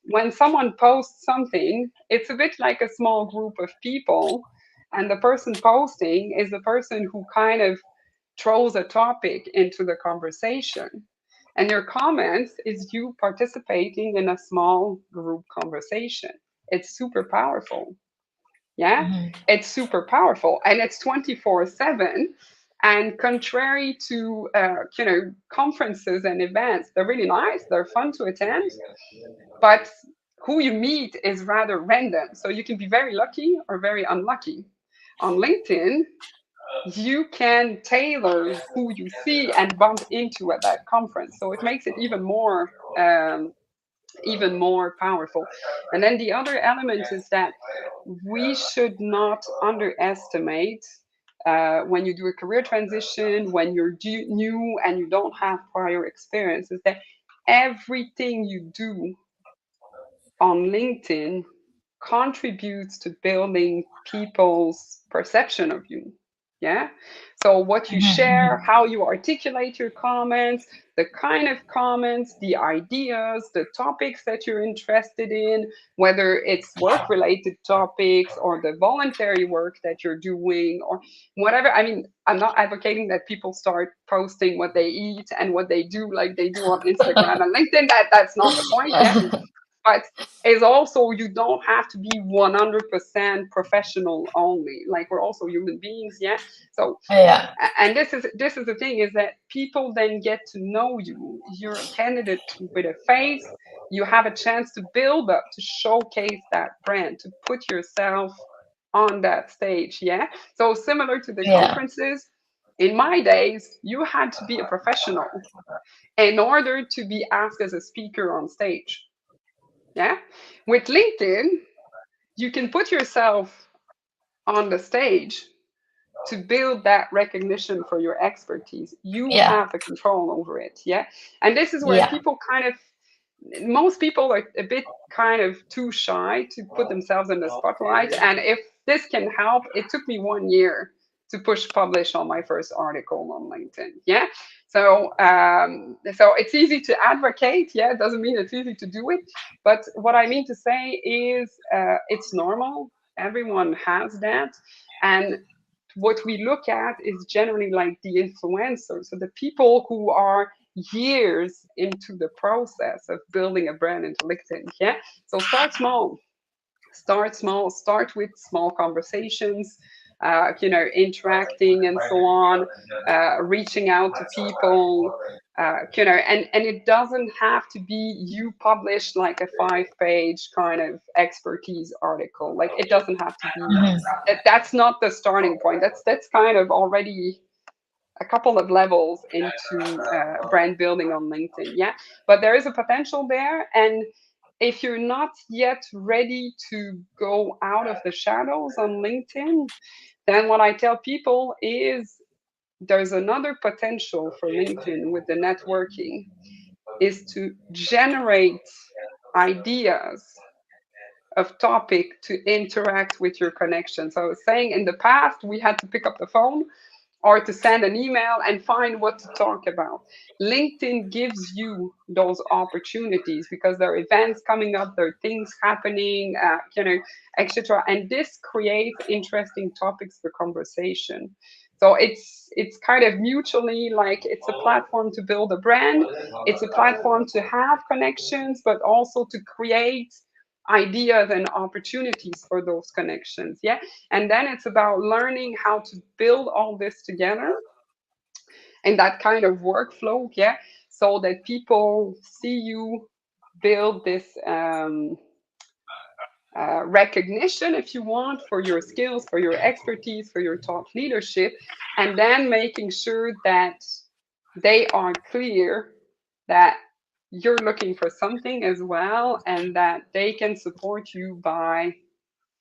[SPEAKER 2] When someone posts something, it's a bit like a small group of people, and the person posting is the person who kind of throws a topic into the conversation. And your comments is you participating in a small group conversation. It's super powerful. Yeah, it's super powerful, and it's 24/7. And contrary to conferences and events, they're really nice, they're fun to attend, but who you meet is rather random. So you can be very lucky or very unlucky. On LinkedIn, you can tailor who you see and bump into at that conference. So it makes it even more powerful. And then the other element is that we should not underestimate when you do a career transition, when you're new and you don't have prior experience, is that everything you do on LinkedIn contributes to building people's perception of you. Yeah. So what you share, how you articulate your comments, the kind of comments, the ideas, the topics that you're interested in, whether it's work related topics or the voluntary work that you're doing or whatever. I mean, I'm not advocating that people start posting what they eat and what they do like they do on Instagram and LinkedIn. That's not the point. Yeah, but is also you don't have to be 100% professional only, like we're also human beings. Yeah. So
[SPEAKER 1] Yeah.
[SPEAKER 2] and this is the thing, is that people then get to know you. You're a candidate with a face. You have a chance to build up, to showcase that brand, to put yourself on that stage. Yeah. So similar to the
[SPEAKER 1] Yeah.
[SPEAKER 2] conferences, in my days you had to be a professional in order to be asked as a speaker on stage. Yeah. With LinkedIn, you can put yourself on the stage to build that recognition for your expertise. You
[SPEAKER 1] Yeah.
[SPEAKER 2] have the control over it. Yeah. And this is where
[SPEAKER 1] Yeah.
[SPEAKER 2] people kind of, most people are a bit kind of too shy to put themselves in the spotlight. And if this can help, it took me 1 year to push publish on my first article on LinkedIn. Yeah. So it's easy to advocate. Yeah. It doesn't mean it's easy to do it. But what I mean to say is it's normal. Everyone has that. And what we look at is generally like the influencers, so the people who are years into the process of building a brand into LinkedIn. Yeah. So start small. Start small. Start with small conversations. Interacting and so on, reaching out to people. And it doesn't have to be you publish like a 5-page kind of expertise article. Like it doesn't have to be that. That's not the starting point. That's kind of already a couple of levels into brand building on LinkedIn. Yeah, but there is a potential there. And if you're not yet ready to go out of the shadows on LinkedIn, then what I tell people is there's another potential for LinkedIn with the networking is to generate ideas of topic to interact with your connection. So I was saying in the past, we had to pick up the phone or to send an email and find what to talk about. LinkedIn gives you those opportunities because there are events coming up, there are things happening, etc. And this creates interesting topics for conversation. So it's kind of mutually, like it's a platform to build a brand, it's a platform to have connections, but also to create ideas and opportunities for those connections. Yeah. And then it's about learning how to build all this together in that kind of workflow. Yeah. So that people see you build this recognition, if you want, for your skills, for your expertise, for your thought leadership, and then making sure that they are clear that you're looking for something as well and that they can support you by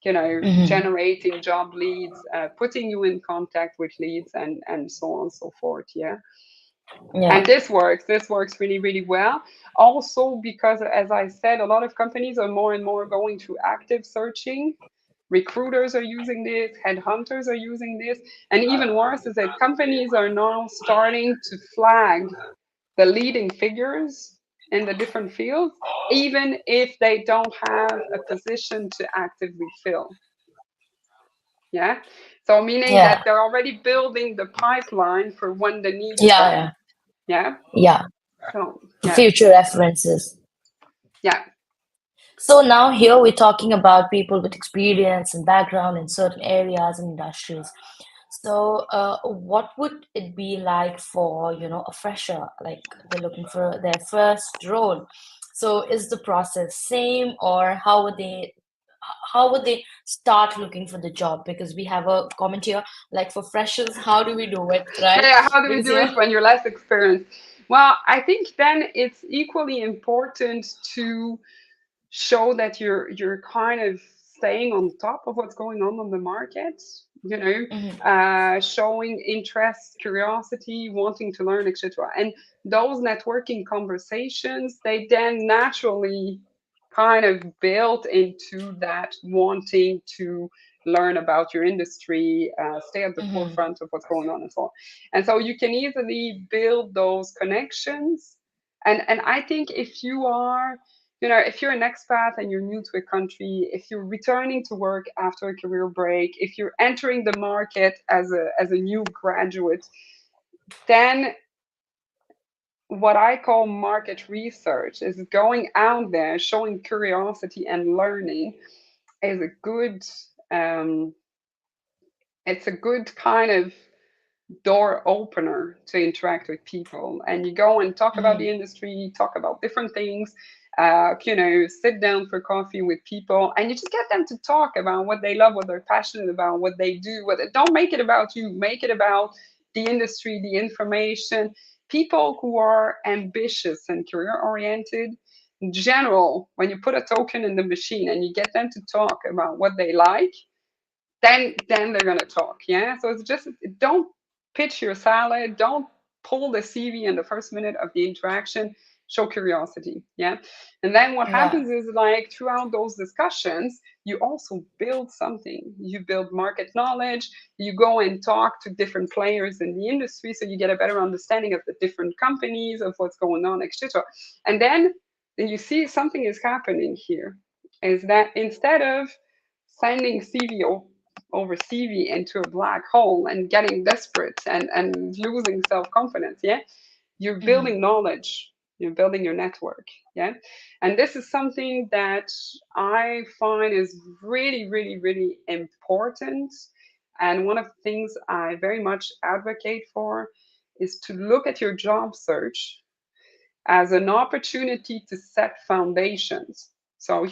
[SPEAKER 2] generating job leads, putting you in contact with leads, and so on and so forth. Yeah. And
[SPEAKER 1] Yeah.
[SPEAKER 2] this works really, really well. Also because, as I said, a lot of companies are more and more going to active searching. Recruiters are using this, headhunters are using this, and even worse is that companies are now starting to flag the leading figures in the different fields, even if they don't have a position to actively fill. Yeah. So meaning
[SPEAKER 1] Yeah.
[SPEAKER 2] that they're already building the pipeline for when the need
[SPEAKER 1] Yeah.
[SPEAKER 2] comes.
[SPEAKER 1] Yeah.
[SPEAKER 2] Yeah.
[SPEAKER 1] Yeah.
[SPEAKER 2] So yeah,
[SPEAKER 1] Future references.
[SPEAKER 2] yeah.
[SPEAKER 1] So now here we're talking about people with experience and background in certain areas and industries. So what would it be like for, a fresher, like they're looking for their first role? So is the process same, or how would they start looking for the job? Because we have a comment here, like for freshers, how do we do it,
[SPEAKER 2] Yeah,
[SPEAKER 1] right?
[SPEAKER 2] yeah. How do we
[SPEAKER 1] Because
[SPEAKER 2] do it when you're less experienced? Well, I think then it's equally important to show that you're kind of staying on top of what's going on the market,
[SPEAKER 1] Mhm,
[SPEAKER 2] showing interest, curiosity, wanting to learn, etc. And those networking conversations, they then naturally kind of build into that wanting to learn about your industry, stay at the
[SPEAKER 1] mhm,
[SPEAKER 2] forefront of what's going on and so on. And so you can easily build those connections. And I think if you are, if you're an expat and you're new to a country, if you're returning to work after a career break, if you're entering the market as a new graduate, then what I call market research is going out there, showing curiosity and learning is a good, um, it's a good kind of door opener to interact with people. And you go and talk about
[SPEAKER 1] mhm,
[SPEAKER 2] the industry, talk about different things, sit down for coffee with people, and you just get them to talk about what they love, what they're passionate about, what they do. Don't make it about you, make it about the industry, the information. People who are ambitious and career oriented, in general, when you put a token in the machine and you get them to talk about what they like, then they're gonna talk. Yeah. So it's just, don't pitch your salad. Don't pull the CV in the first minute of the interaction. Show curiosity. Yeah. And then what
[SPEAKER 1] yeah,
[SPEAKER 2] happens is, like, throughout those discussions, you also build something. You build market knowledge. You go and talk to different players in the industry, so you get a better understanding of the different companies, of what's going on, etc. And then you see something is happening here, is that instead of sending CV over CV into a black hole and getting desperate and losing self confidence, yeah, you're
[SPEAKER 1] mhm,
[SPEAKER 2] building knowledge, you're building your network, yeah. And this is something that I find is really, really, really important. And one of the things I very much advocate for is to look at your job search as an opportunity to set foundations. So,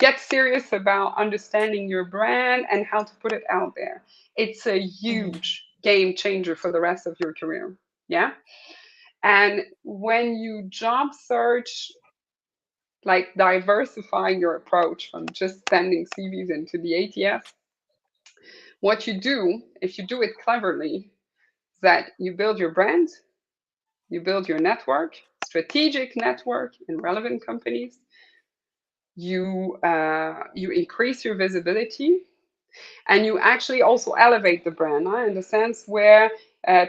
[SPEAKER 2] get serious about understanding your brand and how to put it out there. It's a
[SPEAKER 1] mhm,
[SPEAKER 2] huge game changer for the rest of your career. Yeah. And when you job search, like diversifying your approach from just sending CVs into the ATS, what you do, if you do it cleverly, is that you build your brand, you build your network, strategic network in relevant companies, you increase your visibility, and you actually also elevate the brand, in the sense where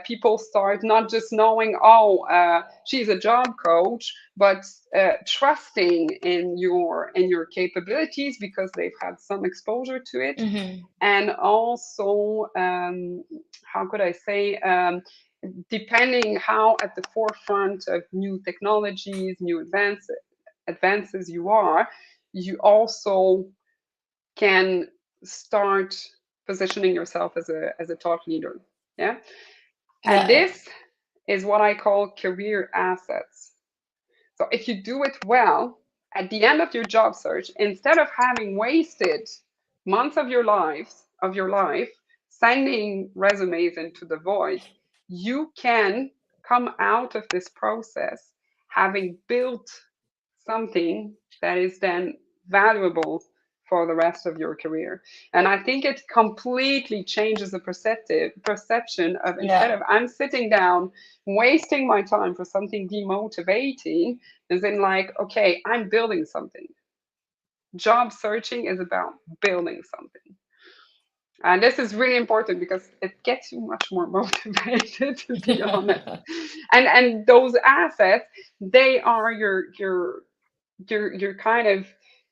[SPEAKER 2] people start not just knowing, oh, she's a job coach, but trusting in your capabilities because they've had some exposure to it.
[SPEAKER 1] mhm,
[SPEAKER 2] And also, how could I say, depending how at the forefront of new technologies, new advances you are, you also can start positioning yourself as a thought leader. Yeah. And
[SPEAKER 1] yeah,
[SPEAKER 2] this is what I call career assets. So if you do it well, at the end of your job search, instead of having wasted months of your life sending resumes into the void, you can come out of this process having built something that is then valuable for the rest of your career. And I think it completely changes the perception of, instead
[SPEAKER 1] yeah,
[SPEAKER 2] of I'm sitting down wasting my time for something demotivating, is in like, okay, I'm building something. Job searching is about building something. And this is really important because it gets you much more motivated, to be honest.
[SPEAKER 1] yeah.
[SPEAKER 2] And those assets, they are your kind of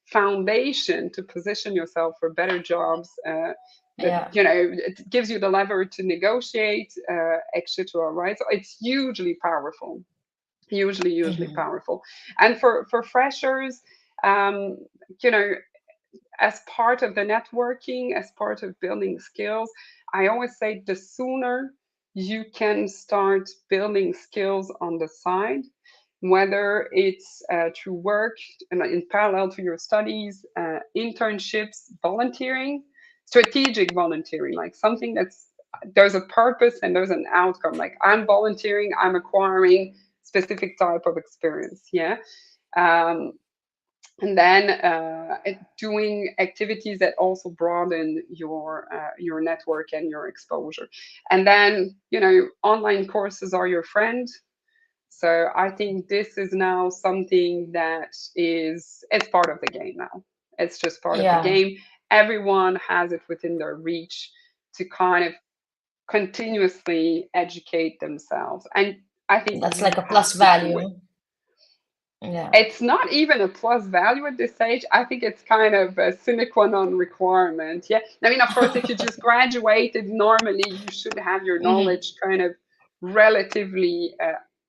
[SPEAKER 2] foundation to position yourself for better jobs,
[SPEAKER 1] Yeah.
[SPEAKER 2] it gives you the lever to negotiate, etc. Right? So it's hugely
[SPEAKER 1] Hmm.
[SPEAKER 2] powerful. And for freshers, um, you know, as part of the networking, as part of building skills, I always say the sooner you can start building skills on the side, whether it's through work and in parallel to your studies, internships, volunteering, strategic volunteering, like something that's there's a purpose and there's an outcome. Like I'm volunteering, I'm acquiring specific type of experience. Yeah. Um, and then doing activities that also broaden your network and your exposure. And then online courses are your friend. So I think this is now something that is it's part of the game now. It's just part of the
[SPEAKER 1] Yeah.
[SPEAKER 2] game. Everyone has it within their reach to kind of continuously educate themselves, and I think
[SPEAKER 1] That's
[SPEAKER 2] you
[SPEAKER 1] like a
[SPEAKER 2] have
[SPEAKER 1] plus
[SPEAKER 2] to do it.
[SPEAKER 1] value. Yeah.
[SPEAKER 2] It's not even a plus value at this stage. I think it's kind of a sine qua non requirement. Yeah. I mean, of course, if you just graduated, normally you should have your
[SPEAKER 1] Hmm.
[SPEAKER 2] knowledge kind of relatively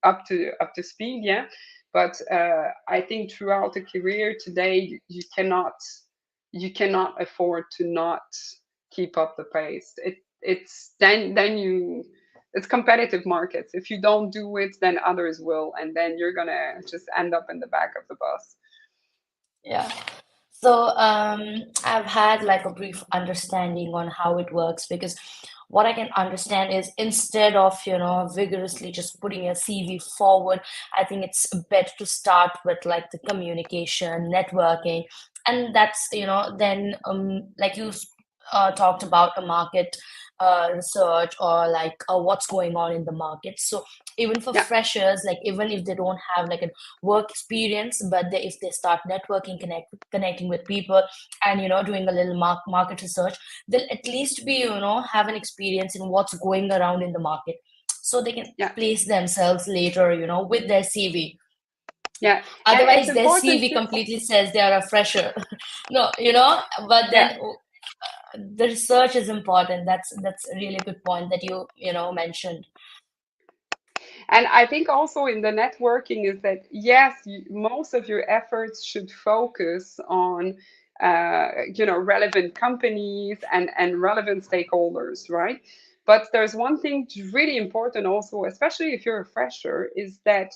[SPEAKER 2] up to speed. Yeah. But I think throughout a career today, you cannot afford to not keep up the pace. It's then you it's competitive markets. If you don't do it, then others will, and then you're gonna just end up in the back of the bus.
[SPEAKER 1] Yeah. So I've had like a brief understanding on how it works because what I can understand is instead of, vigorously just putting your CV forward, I think it's better to start with like the communication, networking, and that's, then like you talked about a market research or like what's going on in the market. So even for
[SPEAKER 2] Yeah,
[SPEAKER 1] freshers, like even if they don't have like a work experience, but if they start networking, connecting with people, and doing a little market research, they'll at least be have an experience in what's going around in the market, so they can
[SPEAKER 2] yeah,
[SPEAKER 1] place themselves later with their CV.
[SPEAKER 2] yeah, and it's
[SPEAKER 1] Otherwise their
[SPEAKER 2] important
[SPEAKER 1] CV
[SPEAKER 2] to
[SPEAKER 1] completely says they are a fresher. No, but
[SPEAKER 2] yeah.
[SPEAKER 1] then the research is important. That's a really good point that you mentioned.
[SPEAKER 2] And I think also in the networking is that yes, most of your efforts should focus on relevant companies and relevant stakeholders, right? But there's one thing really important also, especially if you're a fresher, is that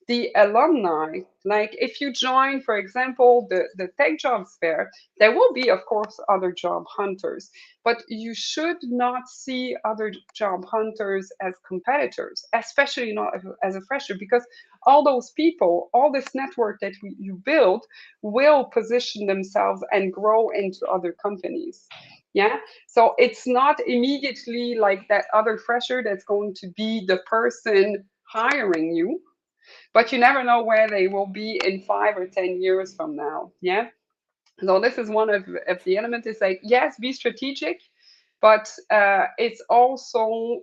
[SPEAKER 2] the alumni, like if you join, for example, the tech jobs fair, there will be, of course, other job hunters, but you should not see other job hunters as competitors, especially not as a fresher, because all those people, all this network that you build will position themselves and grow into other companies. Yeah. So it's not immediately like that other fresher that's going to be the person hiring you, but you never know where they will be in 5 or 10 years from now. Yeah. So this is one of the elements is like, yes, be strategic, but it's also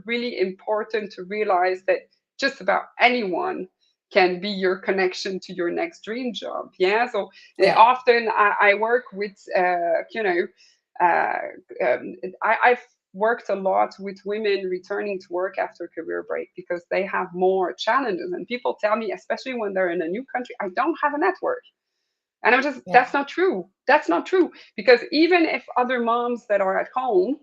[SPEAKER 2] really important to realize that just about anyone can be your connection to your next dream job. Yeah. So
[SPEAKER 1] Yeah.
[SPEAKER 2] often I work with, uh, I've worked a lot with women returning to work after a career break because they have more challenges. And people tell me, especially when they're in a new country, I don't have a network. And I'm just,
[SPEAKER 1] Yeah.
[SPEAKER 2] that's not true. That's not true. Because even if other moms that are at home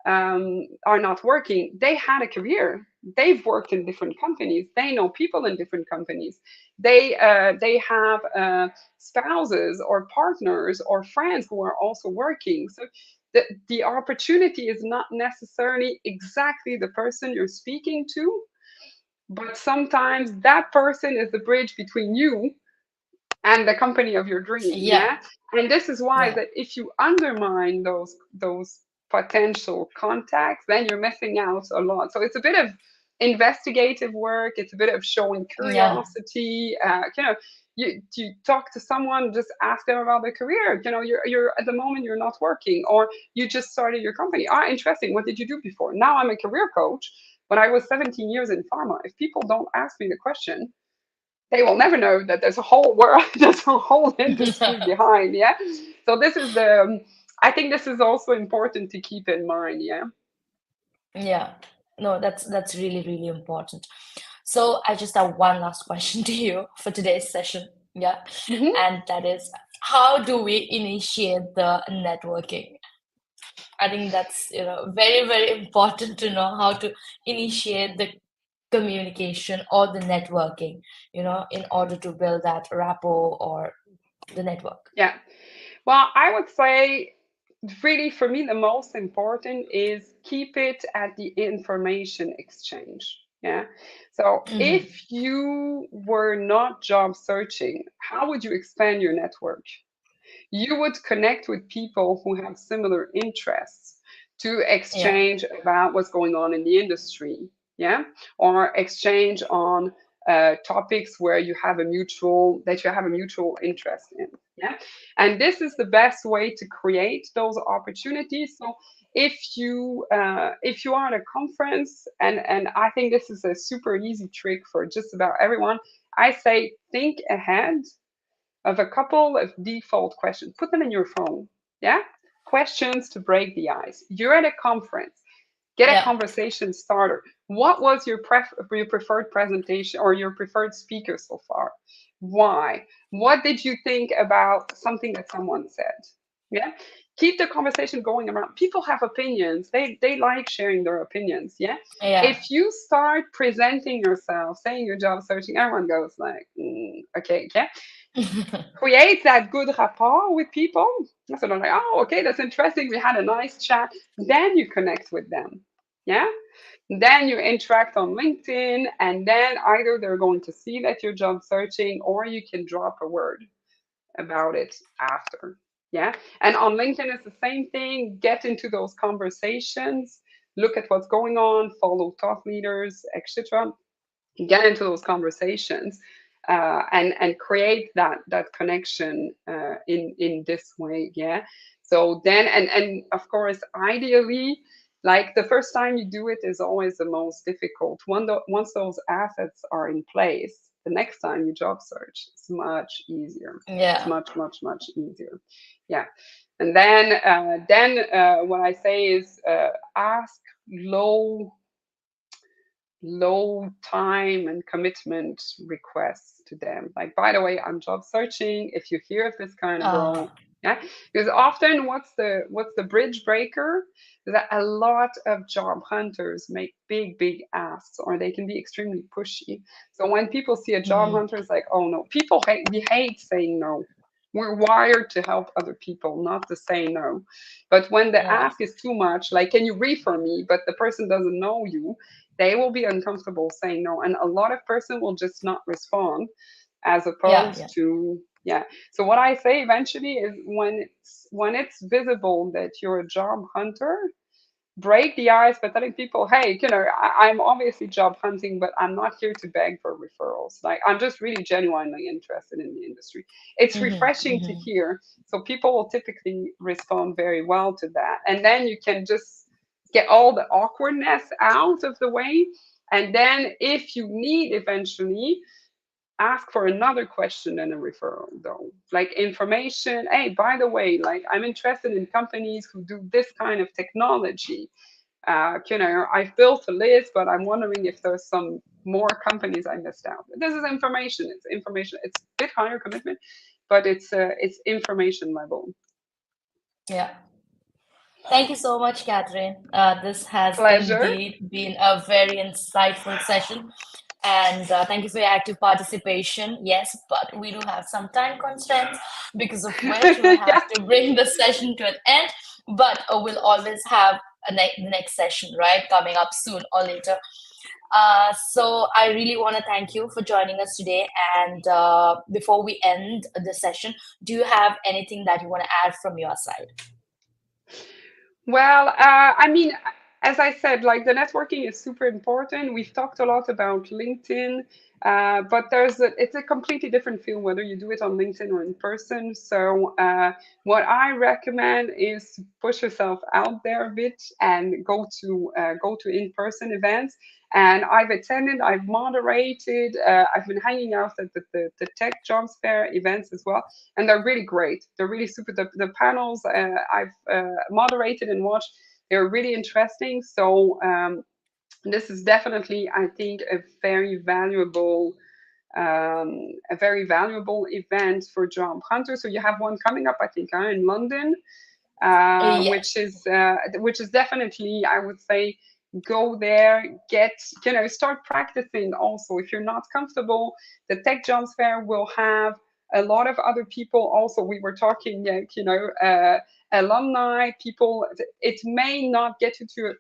[SPEAKER 2] are not working, they had a career. They've worked in different companies. They know people in different companies. They have spouses or partners or friends who are also working. So the opportunity is not necessarily exactly the person you're speaking to, but sometimes that person is the bridge between you and the company of your dream.
[SPEAKER 1] Yeah.
[SPEAKER 2] Yeah. And this is why
[SPEAKER 1] Yeah.
[SPEAKER 2] that if you undermine those potential contacts, then you're missing out a lot. So it's a bit of investigative work, it's a bit of showing
[SPEAKER 1] Yeah.
[SPEAKER 2] curiosity. You talk to someone, just ask them about their career. You're at the moment you're not working, or you just started your company. Interesting, what did you do before? Now I'm a career coach, but I was 17 years in pharma. If people don't ask me the question, they will never know that there's a whole world, there's a whole industry behind. Yeah. So this is I think this is also important to keep in mind. Yeah.
[SPEAKER 1] Yeah. No, that's really, really important. So I just have one last question to you for today's session. Yeah.
[SPEAKER 2] Mhm.
[SPEAKER 1] And that is, how do we initiate the networking? I think that's, very, very important to know how to initiate the communication or the networking, in order to build that rapport or the network.
[SPEAKER 2] Yeah. Well, I would say really for me the most important is keep it at the information exchange. Yeah. So
[SPEAKER 1] Hmm.
[SPEAKER 2] if you were not job searching, how would you expand your network? You would connect with people who have similar interests to
[SPEAKER 1] Yeah.
[SPEAKER 2] exchange about what's going on in the industry, yeah, or exchange on topics where you have a mutual interest in, yeah. And this is the best way to create those opportunities. So if you are at a conference, and I think this is a super easy trick for just about everyone, I say think ahead of a couple of default questions. Put them in your phone. Yeah? Questions to break the ice. You're at a conference. Get a
[SPEAKER 1] Yeah.
[SPEAKER 2] conversation starter. What was your preferred presentation or your preferred speaker so far? Why? What did you think about something that someone said? Yeah. Keep the conversation going around. People have opinions. They like sharing their opinions. Yeah.
[SPEAKER 1] Yeah.
[SPEAKER 2] If you start presenting yourself, saying you're job searching, everyone goes like, okay, yeah, create that good rapport with people. So they're like, oh, okay, that's interesting. We had a nice chat. Then you connect with them. Yeah. Then you interact on LinkedIn, and then either they're going to see that you're job searching or you can drop a word about it after. Yeah. And on LinkedIn, it's the same thing. Get into those conversations, look at what's going on, follow thought leaders, etc. Get into those conversations, and create that connection in this way. Yeah. So then, and of course, ideally, like the first time you do it is always the most difficult. Once those assets are in place, the next time you job search, it's much easier. It's
[SPEAKER 1] Yeah.
[SPEAKER 2] much easier. Yeah. And then what I say is ask low time and commitment requests to them. Like, by the way, I'm job searching. If you hear of this kind of
[SPEAKER 1] Uh,
[SPEAKER 2] role, yeah, because often what's the bridge breaker is that a lot of job hunters make big asks, or they can be extremely pushy. So when people see a job
[SPEAKER 1] mhm.
[SPEAKER 2] hunter, it's like, oh no, we hate saying no. We're wired to help other people, not to say no. But when the
[SPEAKER 1] Yeah.
[SPEAKER 2] ask is too much, like, can you refer me? But the person doesn't know you, they will be uncomfortable saying no, and a lot of person will just not respond, as
[SPEAKER 1] Yeah.
[SPEAKER 2] opposed
[SPEAKER 1] Yeah.
[SPEAKER 2] to, yeah. So what I say eventually is when it's visible that you're a job hunter, break the ice by telling people, hey, I'm obviously job hunting, but I'm not here to beg for referrals. Like, I'm just really genuinely interested in the industry. It's
[SPEAKER 1] Hmm.
[SPEAKER 2] refreshing to
[SPEAKER 1] Hmm.
[SPEAKER 2] hear. So people will typically respond very well to that. And then you can just get all the awkwardness out of the way. And then if you need eventually, ask for another question and a referral, though, like information. Hey, by the way, like, I'm interested in companies who do this kind of technology. I've built a list, but I'm wondering if there's some more companies I missed out. This is information. It's information. It's a bit higher commitment, but it's information level.
[SPEAKER 1] Yeah. Thank you so much, Catherine. This has
[SPEAKER 2] Pleasure.
[SPEAKER 1] indeed been a very insightful session. And thank you for your active participation. Yes, but we do have some time constraints, because of which we'll
[SPEAKER 2] Yeah.
[SPEAKER 1] have to bring the session to an end. But we'll always have the next session, right, coming up soon or later. So I really want to thank you for joining us today. And before we end the session, do you have anything that you want to add from your side?
[SPEAKER 2] Well, I mean, as I said, like, the networking is super important. We've talked a lot about LinkedIn, but it's a completely different field whether you do it on LinkedIn or in person. So, what I recommend is push yourself out there a bit and go to in-person events. And I've attended, I've moderated, I've been hanging out at the tech jobs fair events as well, and they're really great. They're really super. The panels I've moderated and watched, they're really interesting. So this is definitely, I think, a very valuable event for job hunters. So you have one coming up, I think, in London,
[SPEAKER 1] Yes.
[SPEAKER 2] which is definitely, I would say, go there, get, start practicing. Also, if you're not comfortable, the tech jobs fair will have a lot of other people. Also, we were talking, alumni people. It may not get you to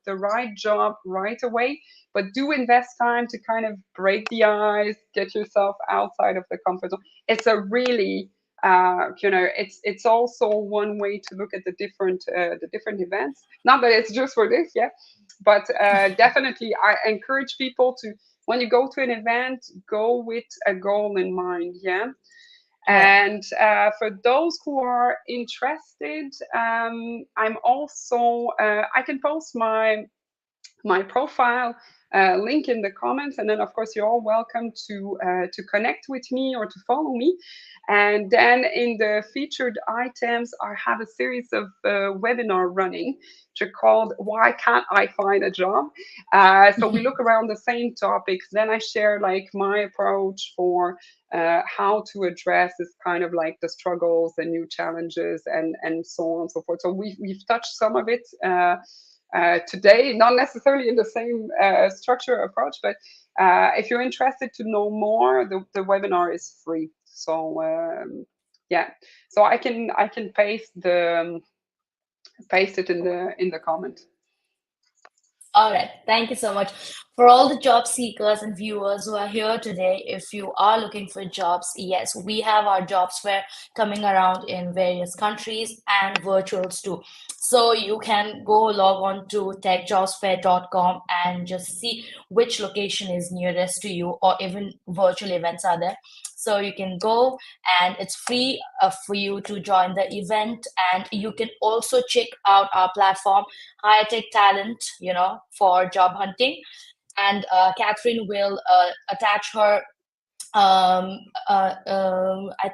[SPEAKER 2] the right job right away, but do invest time to kind of break the ice, get yourself outside of the comfort zone. It's a really it's also one way to look at the different events. Not that it's just for this, yeah, but definitely I encourage people to, when you go to an event, go with a goal in mind, yeah.
[SPEAKER 1] Yeah.
[SPEAKER 2] And for those who are interested, I'm also I can post my profile link in the comments, and then of course you're all welcome to connect with me or to follow me. And then in the featured items, I have a series of webinar running, which are called "Why Can't I Find a Job?" So we look around the same topics. Then I share like my approach for how to address this kind of like the struggles and new challenges and so on and so forth. So we've touched some of it today, not necessarily in the same structure approach, but if you're interested to know more, the webinar is free. So yeah, so I can paste it in the comment.
[SPEAKER 1] All right. Thank you so much. For all the job seekers and viewers who are here today, if you are looking for jobs, yes, we have our jobs fair coming around in various countries and virtuals too. So you can go log on to techjobsfair.com and just see which location is nearest to you, or even virtual events are there. So you can go, and it's free for you to join the event. And you can also check out our platform, high tech talent, for job hunting. And Catherine will attach her, I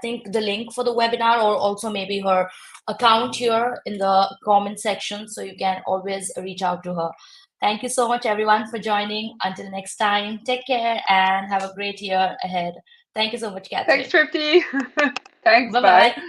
[SPEAKER 1] think, the link for the webinar, or also maybe her account here in the comment section. So you can always reach out to her. Thank you so much, everyone, for joining. Until next time, take care and have a great year ahead. Thank you so much,
[SPEAKER 2] Thanks,
[SPEAKER 1] Catherine.
[SPEAKER 2] Tripty. Thanks.
[SPEAKER 1] Bye
[SPEAKER 2] Bye.
[SPEAKER 1] bye.